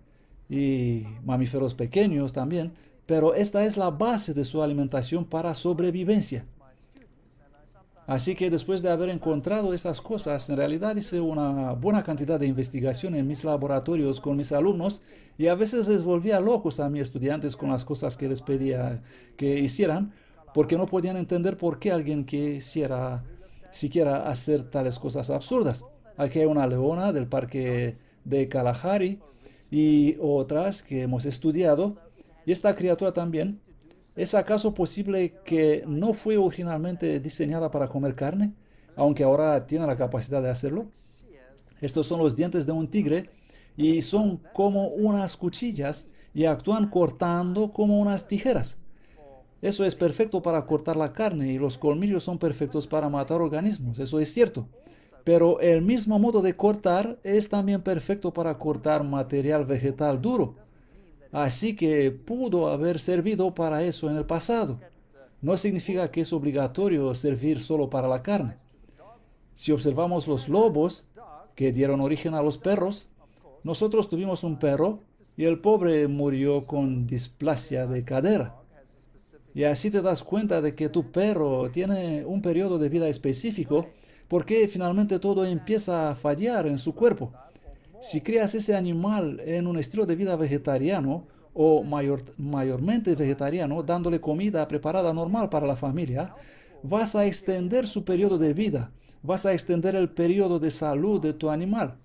y mamíferos pequeños también, pero esta es la base de su alimentación para sobrevivencia. Así que después de haber encontrado estas cosas, en realidad hice una buena cantidad de investigación en mis laboratorios con mis alumnos y a veces les volvía locos a mis estudiantes con las cosas que les pedía que hicieran, porque no podían entender por qué alguien quisiera siquiera hacer tales cosas absurdas. Aquí hay una leona del parque de Kalahari y otras que hemos estudiado, y esta criatura también. ¿Es acaso posible que no fue originalmente diseñada para comer carne, aunque ahora tiene la capacidad de hacerlo? Estos son los dientes de un tigre y son como unas cuchillas y actúan cortando como unas tijeras. Eso es perfecto para cortar la carne y los colmillos son perfectos para matar organismos, eso es cierto. Pero el mismo modo de cortar es también perfecto para cortar material vegetal duro. Así que pudo haber servido para eso en el pasado. No significa que es obligatorio servir solo para la carne. Si observamos los lobos que dieron origen a los perros, nosotros tuvimos un perro y el pobre murió con displasia de cadera. Y así te das cuenta de que tu perro tiene un periodo de vida específico porque finalmente todo empieza a fallar en su cuerpo. Si crías ese animal en un estilo de vida vegetariano o mayormente vegetariano, dándole comida preparada normal para la familia, vas a extender su periodo de vida, vas a extender el periodo de salud de tu animal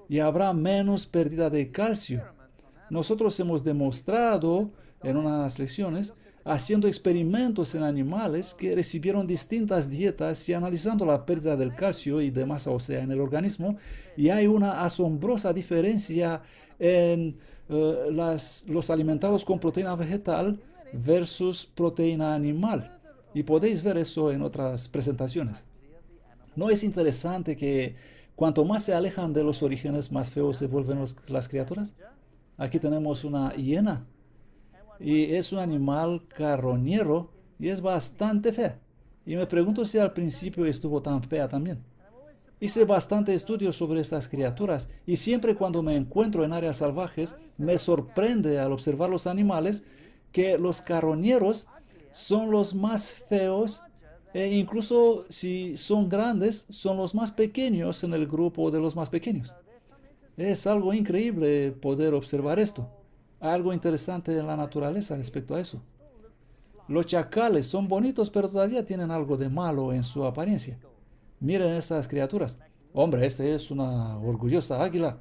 y habrá menos pérdida de calcio. Nosotros hemos demostrado en unas lecciones, haciendo experimentos en animales que recibieron distintas dietas y analizando la pérdida del calcio y de masa ósea en el organismo, y hay una asombrosa diferencia en los alimentados con proteína vegetal versus proteína animal. Y podéis ver eso en otras presentaciones. ¿No es interesante que cuanto más se alejan de los orígenes, más feos se vuelven las criaturas? Aquí tenemos una hiena y es un animal carroñero y es bastante fea. Y me pregunto si al principio estuvo tan fea también. Hice bastante estudio sobre estas criaturas y siempre cuando me encuentro en áreas salvajes me sorprende al observar los animales que los carroñeros son los más feos e incluso si son grandes son los más pequeños en el grupo de los más pequeños. Es algo increíble poder observar esto. Algo interesante en la naturaleza respecto a eso. Los chacales son bonitos, pero todavía tienen algo de malo en su apariencia. Miren esas criaturas. Hombre, este es una orgullosa águila.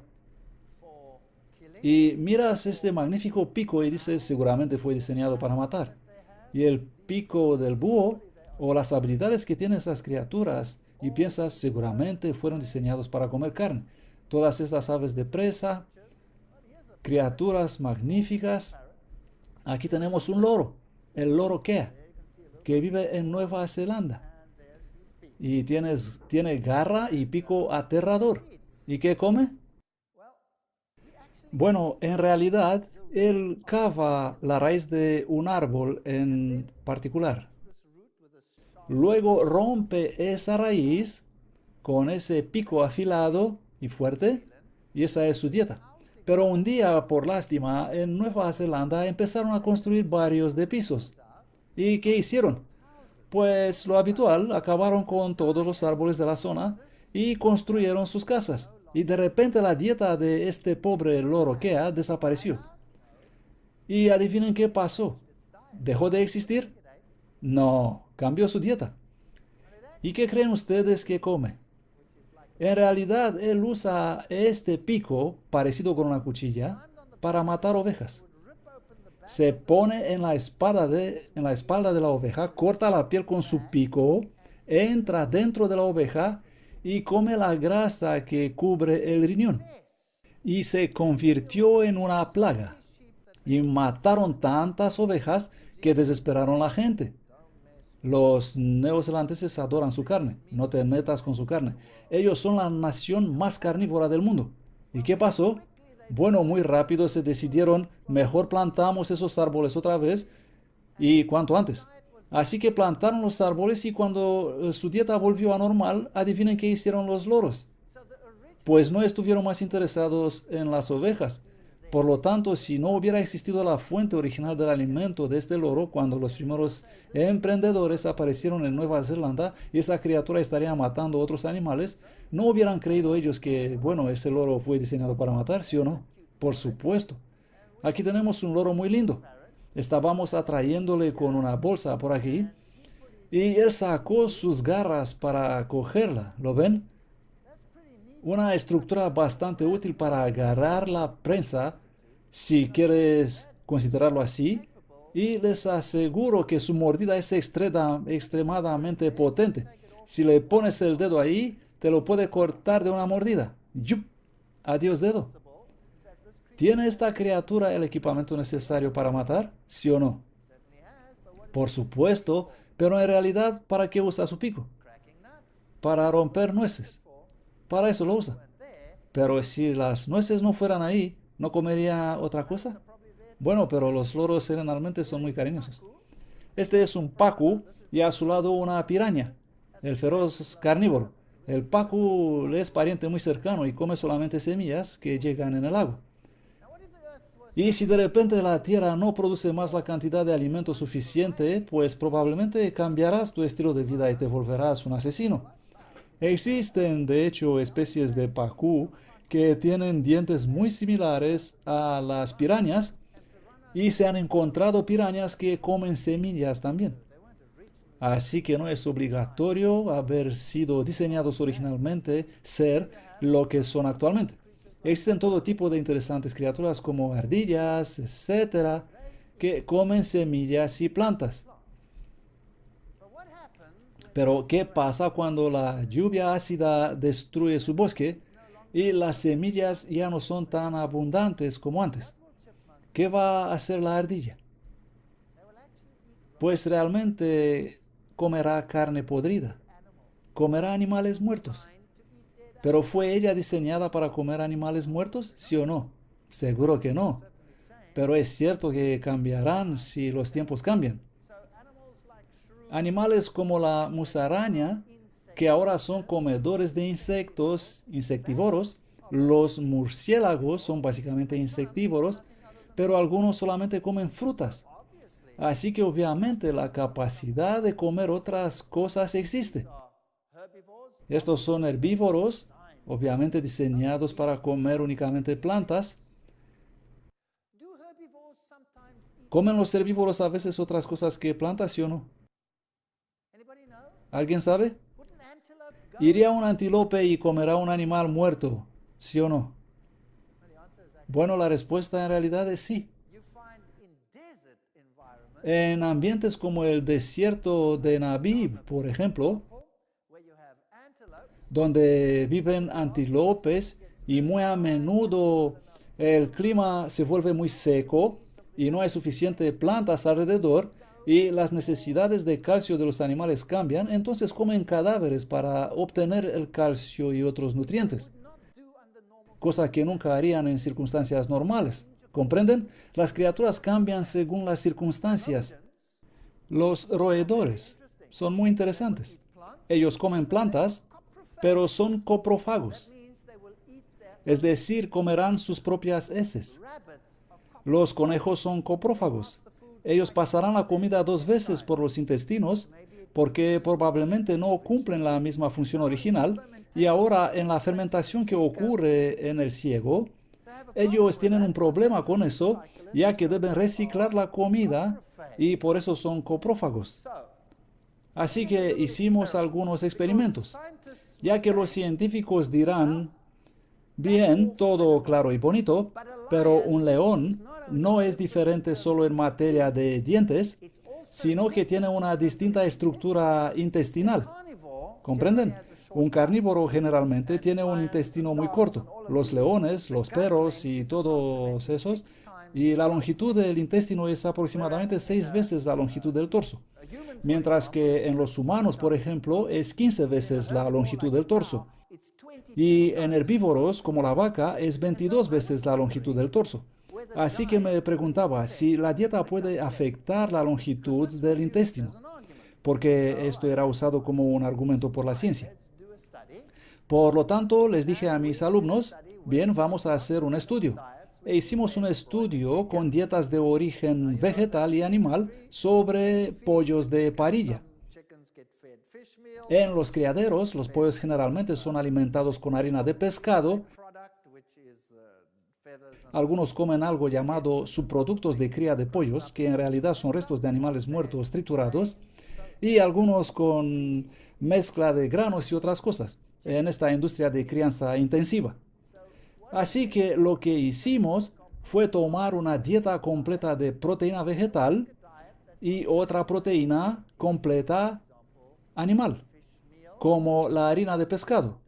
Y miras este magnífico pico y dices, seguramente fue diseñado para matar. Y el pico del búho, o las habilidades que tienen esas criaturas, y piensas, seguramente fueron diseñados para comer carne. Todas estas aves de presa, criaturas magníficas. Aquí tenemos un loro, el loro Kea, que vive en Nueva Zelanda. Y tiene garra y pico aterrador. ¿Y qué come? Bueno, en realidad, él cava la raíz de un árbol en particular. Luego rompe esa raíz con ese pico afilado y fuerte, y esa es su dieta. Pero un día, por lástima, en Nueva Zelanda empezaron a construir barrios de pisos. ¿Y qué hicieron? Pues lo habitual, acabaron con todos los árboles de la zona y construyeron sus casas. Y de repente la dieta de este pobre loro Kea desapareció. Y adivinen qué pasó. ¿Dejó de existir? No, cambió su dieta. ¿Y qué creen ustedes que come? En realidad, él usa este pico, parecido con una cuchilla, para matar ovejas. Se pone en la espalda de la oveja, corta la piel con su pico, entra dentro de la oveja y come la grasa que cubre el riñón. Y se convirtió en una plaga. Y mataron tantas ovejas que desesperaron a la gente. Los neozelandeses adoran su carne. No te metas con su carne. Ellos son la nación más carnívora del mundo. ¿Y qué pasó? Bueno, muy rápido se decidieron, mejor plantamos esos árboles otra vez y cuanto antes. Así que plantaron los árboles y cuando su dieta volvió a normal, adivinen qué hicieron los loros. Pues no estuvieron más interesados en las ovejas. Por lo tanto, si no hubiera existido la fuente original del alimento de este loro cuando los primeros emprendedores aparecieron en Nueva Zelanda y esa criatura estaría matando otros animales, no hubieran creído ellos que, bueno, ese loro fue diseñado para matar, ¿sí o no? Por supuesto. Aquí tenemos un loro muy lindo. Estábamos atrayéndole con una bolsa por aquí Y él sacó sus garras para cogerla, ¿lo ven? Una estructura bastante útil para agarrar la presa, si quieres considerarlo así, y les aseguro que su mordida es extremadamente potente. Si le pones el dedo ahí, te lo puede cortar de una mordida. ¡Yup! Adiós dedo. ¿Tiene esta criatura el equipamiento necesario para matar? ¿Sí o no? Por supuesto, pero en realidad, ¿para qué usa su pico? Para romper nueces. Para eso lo usa. Pero si las nueces no fueran ahí, ¿no comería otra cosa? Bueno, pero los loros generalmente son muy cariñosos. Este es un pacu y a su lado una piraña, el feroz carnívoro. El pacu le es pariente muy cercano y come solamente semillas que llegan en el agua. Y si de repente la tierra no produce más la cantidad de alimento suficiente, pues probablemente cambiarás tu estilo de vida y te volverás un asesino. Existen, de hecho, especies de pacú que tienen dientes muy similares a las pirañas y se han encontrado pirañas que comen semillas también. Así que no es obligatorio haber sido diseñados originalmente ser lo que son actualmente. Existen todo tipo de interesantes criaturas como ardillas, etcétera, que comen semillas y plantas. Pero ¿qué pasa cuando la lluvia ácida destruye su bosque y las semillas ya no son tan abundantes como antes? ¿Qué va a hacer la ardilla? Pues realmente comerá carne podrida, comerá animales muertos. ¿Pero fue ella diseñada para comer animales muertos? ¿Sí o no? Seguro que no. Pero es cierto que cambiarán si los tiempos cambian. Animales como la musaraña, que ahora son comedores de insectos, insectívoros, los murciélagos son básicamente insectívoros, pero algunos solamente comen frutas. Así que obviamente la capacidad de comer otras cosas existe. Estos son herbívoros, obviamente diseñados para comer únicamente plantas. ¿Comen los herbívoros a veces otras cosas que plantas, sí o no? ¿Alguien sabe? ¿Iría un antílope y comerá un animal muerto, sí o no? Bueno, la respuesta en realidad es sí. En ambientes como el desierto de Namib, por ejemplo, donde viven antílopes y muy a menudo el clima se vuelve muy seco y no hay suficiente plantas alrededor y las necesidades de calcio de los animales cambian, entonces comen cadáveres para obtener el calcio y otros nutrientes, cosa que nunca harían en circunstancias normales. ¿Comprenden? Las criaturas cambian según las circunstancias. Los roedores son muy interesantes. Ellos comen plantas, pero son coprófagos, es decir, comerán sus propias heces. Los conejos son coprófagos. Ellos pasarán la comida 2 veces por los intestinos porque probablemente no cumplen la misma función original y ahora en la fermentación que ocurre en el ciego, ellos tienen un problema con eso ya que deben reciclar la comida y por eso son coprófagos. Así que hicimos algunos experimentos, ya que los científicos dirán, bien, todo claro y bonito, pero un león no es diferente solo en materia de dientes, sino que tiene una distinta estructura intestinal. ¿Comprenden? Un carnívoro generalmente tiene un intestino muy corto. Los leones, los perros y todos esos, y la longitud del intestino es aproximadamente 6 veces la longitud del torso. Mientras que en los humanos, por ejemplo, es 15 veces la longitud del torso. Y en herbívoros, como la vaca, es 22 veces la longitud del torso. Así que me preguntaba si la dieta puede afectar la longitud del intestino, porque esto era usado como un argumento por la ciencia. Por lo tanto, les dije a mis alumnos, bien, vamos a hacer un estudio. E hicimos un estudio con dietas de origen vegetal y animal sobre pollos de parrilla. En los criaderos, los pollos generalmente son alimentados con harina de pescado. Algunos comen algo llamado subproductos de cría de pollos, que en realidad son restos de animales muertos triturados. y algunos con mezcla de granos y otras cosas en esta industria de crianza intensiva. Así que lo que hicimos fue tomar una dieta completa de proteína vegetal y otra proteína completa animal, como la harina de pescado.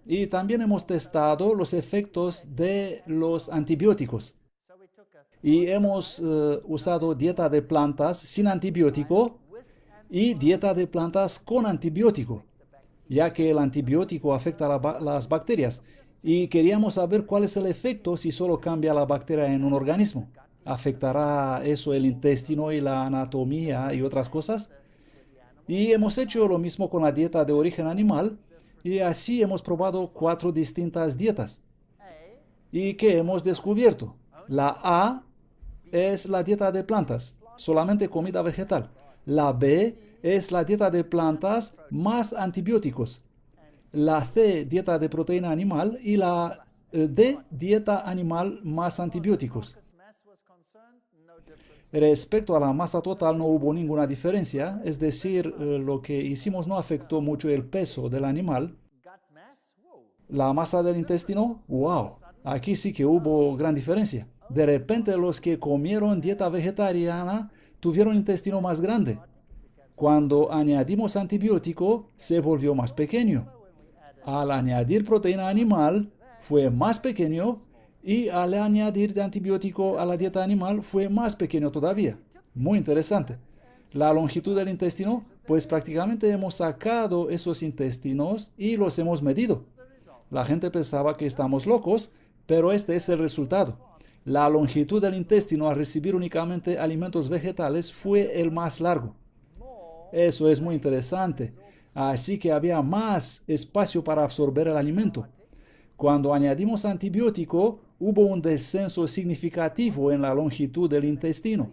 Y también hemos testado los efectos de los antibióticos. Y hemos usado dieta de plantas sin antibiótico y dieta de plantas con antibiótico, ya que el antibiótico afecta a las bacterias. Y queríamos saber cuál es el efecto si solo cambia la bacteria en un organismo. ¿Afectará eso el intestino y la anatomía y otras cosas? Y hemos hecho lo mismo con la dieta de origen animal, y así hemos probado 4 distintas dietas. ¿Y qué hemos descubierto? La A es la dieta de plantas, solamente comida vegetal. La B es la dieta de plantas más antibióticos. La C, dieta de proteína animal, y la D, dieta animal más antibióticos. Respecto a la masa total no hubo ninguna diferencia, es decir, lo que hicimos no afectó mucho el peso del animal. La masa del intestino, wow, aquí sí que hubo gran diferencia. De repente los que comieron dieta vegetariana tuvieron intestino más grande. Cuando añadimos antibiótico, se volvió más pequeño. Al añadir proteína animal, fue más pequeño, y al añadir antibiótico a la dieta animal, fue más pequeño todavía. Muy interesante. La longitud del intestino, pues prácticamente hemos sacado esos intestinos y los hemos medido. La gente pensaba que estamos locos, pero este es el resultado. La longitud del intestino al recibir únicamente alimentos vegetales fue el más largo. Eso es muy interesante. Así que había más espacio para absorber el alimento. Cuando añadimos antibiótico, hubo un descenso significativo en la longitud del intestino.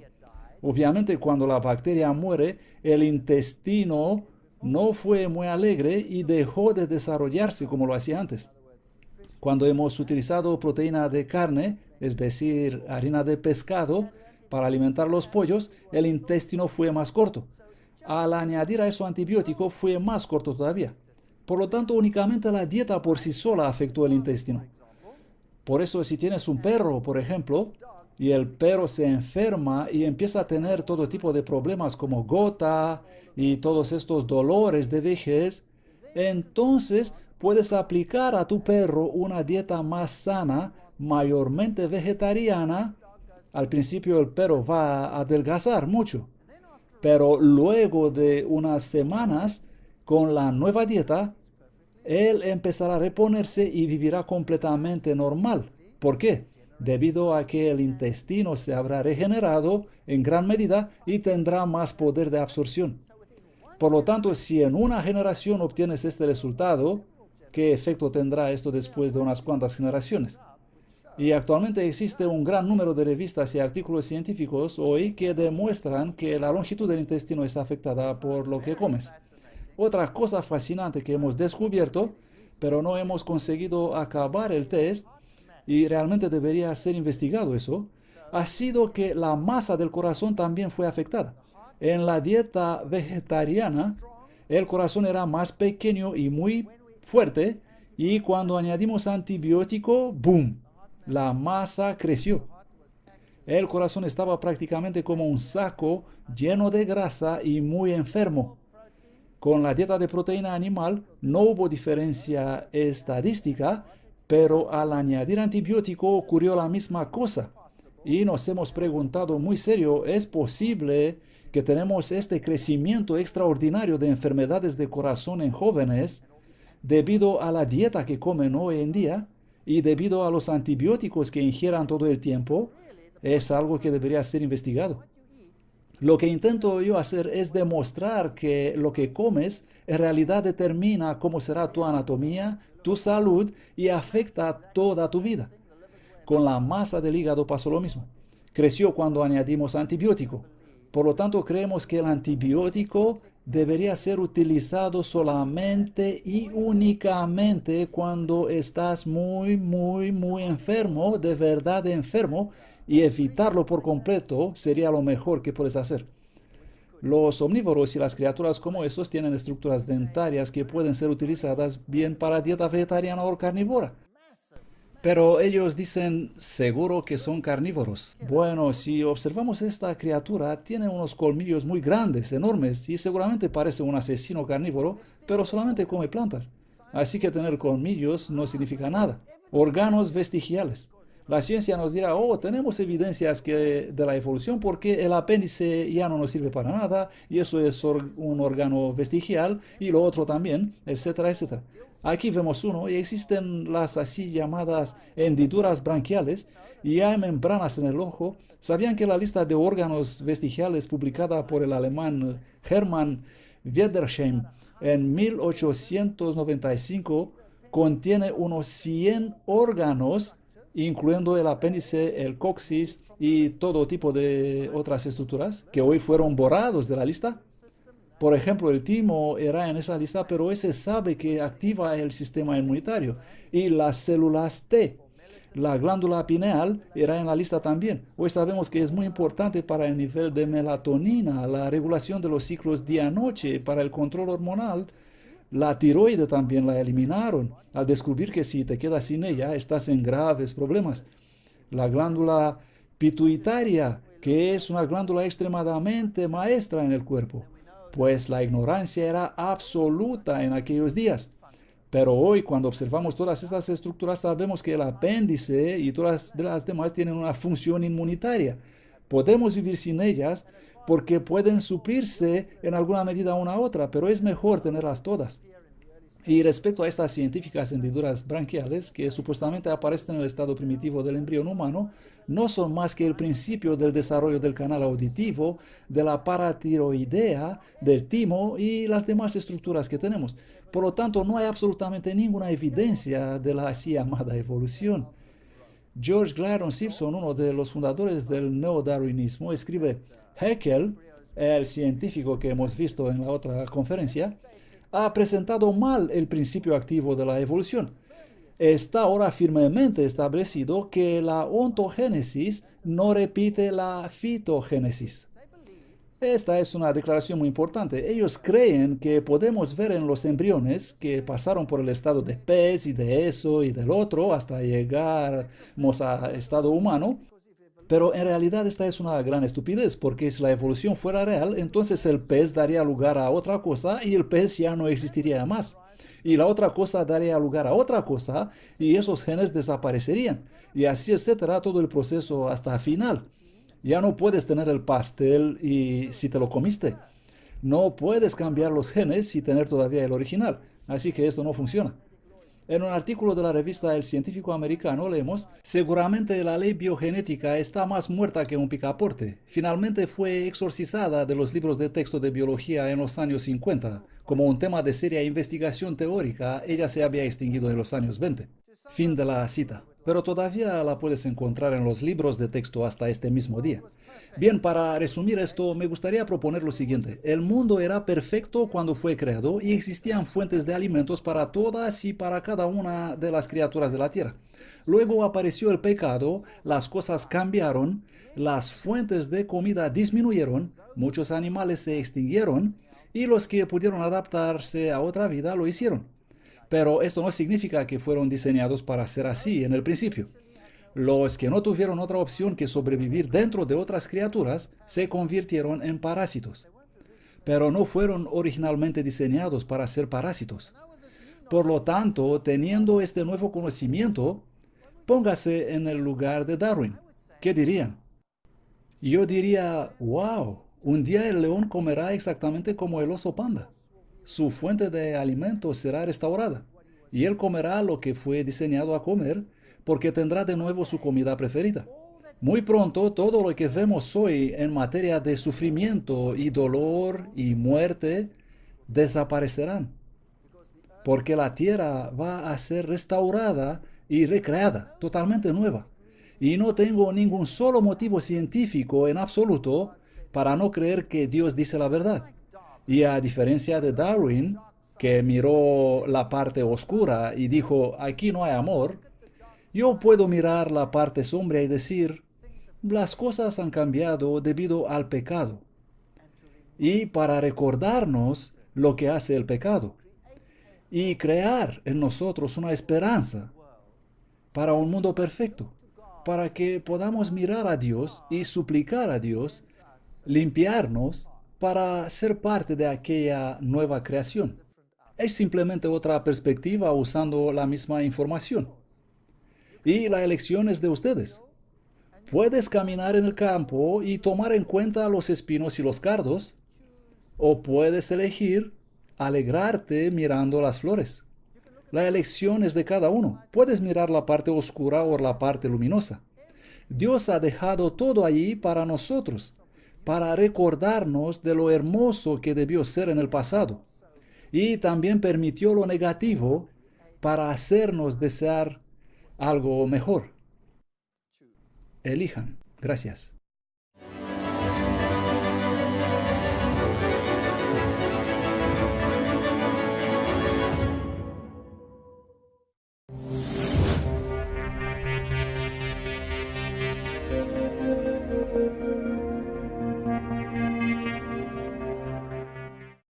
Obviamente, cuando la bacteria muere, el intestino no fue muy alegre y dejó de desarrollarse como lo hacía antes. Cuando hemos utilizado proteína de carne, es decir, harina de pescado, para alimentar los pollos, el intestino fue más corto. Al añadir a eso antibiótico, fue más corto todavía. Por lo tanto, únicamente la dieta por sí sola afectó el intestino. Por eso, si tienes un perro, por ejemplo, y el perro se enferma y empieza a tener todo tipo de problemas como gota y todos estos dolores de vejez, entonces puedes aplicar a tu perro una dieta más sana, mayormente vegetariana. Al principio el perro va a adelgazar mucho, pero luego de unas semanas, con la nueva dieta, él empezará a reponerse y vivirá completamente normal. ¿Por qué? Debido a que el intestino se habrá regenerado en gran medida y tendrá más poder de absorción. Por lo tanto, si en una generación obtienes este resultado, ¿qué efecto tendrá esto después de unas cuantas generaciones? Y actualmente existe un gran número de revistas y artículos científicos hoy que demuestran que la longitud del intestino es afectada por lo que comes. Otra cosa fascinante que hemos descubierto, pero no hemos conseguido acabar el test, y realmente debería ser investigado eso, ha sido que la masa del corazón también fue afectada. En la dieta vegetariana, el corazón era más pequeño y muy fuerte, y cuando añadimos antibiótico, ¡boom!, la masa creció. El corazón estaba prácticamente como un saco lleno de grasa y muy enfermo. Con la dieta de proteína animal no hubo diferencia estadística, pero al añadir antibiótico ocurrió la misma cosa. Y nos hemos preguntado muy serio, ¿es posible que tenemos este crecimiento extraordinario de enfermedades de corazón en jóvenes debido a la dieta que comen hoy en día y debido a los antibióticos que ingieran todo el tiempo? Es algo que debería ser investigado. Lo que intento yo hacer es demostrar que lo que comes en realidad determina cómo será tu anatomía, tu salud y afecta toda tu vida. Con la masa del hígado pasó lo mismo. Creció cuando añadimos antibiótico. Por lo tanto, creemos que el antibiótico debería ser utilizado solamente y únicamente cuando estás muy enfermo, de verdad enfermo, y evitarlo por completo sería lo mejor que puedes hacer. Los omnívoros y las criaturas como esos tienen estructuras dentarias que pueden ser utilizadas bien para dieta vegetariana o carnívora. Pero ellos dicen seguro que son carnívoros. Bueno, si observamos esta criatura, tiene unos colmillos muy grandes, enormes, y seguramente parece un asesino carnívoro, pero solamente come plantas. Así que tener colmillos no significa nada. Órganos vestigiales. La ciencia nos dirá, oh, tenemos evidencias de la evolución porque el apéndice ya no nos sirve para nada, y eso es un órgano vestigial, y lo otro también, etcétera, etcétera. Aquí vemos uno y existen las así llamadas hendiduras branquiales y hay membranas en el ojo. ¿Sabían que la lista de órganos vestigiales publicada por el alemán Hermann Wiedersheim en 1895 contiene unos 100 órganos, incluyendo el apéndice, el coxis y todo tipo de otras estructuras que hoy fueron borrados de la lista? Por ejemplo, el timo era en esa lista, pero ese sabe que activa el sistema inmunitario. Y las células T, la glándula pineal, era en la lista también. Hoy sabemos que es muy importante para el nivel de melatonina, la regulación de los ciclos día-noche, para el control hormonal. La tiroide también la eliminaron al descubrir que si te quedas sin ella, estás en graves problemas. La glándula pituitaria, que es una glándula extremadamente maestra en el cuerpo, pues la ignorancia era absoluta en aquellos días. Pero hoy, cuando observamos todas estas estructuras, sabemos que el apéndice y todas las demás tienen una función inmunitaria. Podemos vivir sin ellas porque pueden suplirse en alguna medida una a otra, pero es mejor tenerlas todas. Y respecto a estas científicas hendiduras branquiales, que supuestamente aparecen en el estado primitivo del embrión humano, no son más que el principio del desarrollo del canal auditivo, de la paratiroidea, del timo y las demás estructuras que tenemos. Por lo tanto, no hay absolutamente ninguna evidencia de la así llamada evolución. George Gladstone Simpson, uno de los fundadores del neodarwinismo, escribe: Haeckel, el científico que hemos visto en la otra conferencia, ha presentado mal el principio activo de la evolución. Está ahora firmemente establecido que la ontogénesis no repite la fitogénesis. Esta es una declaración muy importante. Ellos creen que podemos ver en los embriones que pasaron por el estado de pez y de eso y del otro hasta llegarmos al estado humano. Pero en realidad esta es una gran estupidez, porque si la evolución fuera real, entonces el pez daría lugar a otra cosa y el pez ya no existiría más. Y la otra cosa daría lugar a otra cosa y esos genes desaparecerían. Y así, etcétera, todo el proceso hasta el final. Ya no puedes tener el pastel y si te lo comiste. No puedes cambiar los genes y tener todavía el original. Así que esto no funciona. En un artículo de la revista El Científico Americano leemos: seguramente la ley biogenética está más muerta que un picaporte. Finalmente fue exorcizada de los libros de texto de biología en los años 50. Como un tema de seria investigación teórica, ella se había extinguido en los años 20. Fin de la cita. Pero todavía la puedes encontrar en los libros de texto hasta este mismo día. Bien, para resumir esto, me gustaría proponer lo siguiente. El mundo era perfecto cuando fue creado y existían fuentes de alimentos para todas y para cada una de las criaturas de la tierra. Luego apareció el pecado, las cosas cambiaron, las fuentes de comida disminuyeron, muchos animales se extinguieron y los que pudieron adaptarse a otra vida lo hicieron. Pero esto no significa que fueron diseñados para ser así en el principio. Los que no tuvieron otra opción que sobrevivir dentro de otras criaturas se convirtieron en parásitos. Pero no fueron originalmente diseñados para ser parásitos. Por lo tanto, teniendo este nuevo conocimiento, póngase en el lugar de Darwin. ¿Qué dirían? Yo diría, wow, un día el león comerá exactamente como el oso panda. Su fuente de alimento será restaurada y él comerá lo que fue diseñado a comer porque tendrá de nuevo su comida preferida. Muy pronto todo lo que vemos hoy en materia de sufrimiento y dolor y muerte desaparecerán porque la tierra va a ser restaurada y recreada, totalmente nueva. Y no tengo ningún solo motivo científico en absoluto para no creer que Dios dice la verdad. Y a diferencia de Darwin, que miró la parte oscura y dijo, aquí no hay amor, yo puedo mirar la parte sombría y decir, las cosas han cambiado debido al pecado. y para recordarnos lo que hace el pecado y crear en nosotros una esperanza para un mundo perfecto, para que podamos mirar a Dios y suplicar a Dios, limpiarnos para ser parte de aquella nueva creación. Es simplemente otra perspectiva usando la misma información. Y la elección es de ustedes. Puedes caminar en el campo y tomar en cuenta los espinos y los cardos, o puedes elegir alegrarte mirando las flores. La elección es de cada uno. Puedes mirar la parte oscura o la parte luminosa. Dios ha dejado todo allí para nosotros, para recordarnos de lo hermoso que debió ser en el pasado. Y también permitió lo negativo para hacernos desear algo mejor. Elijan. Gracias.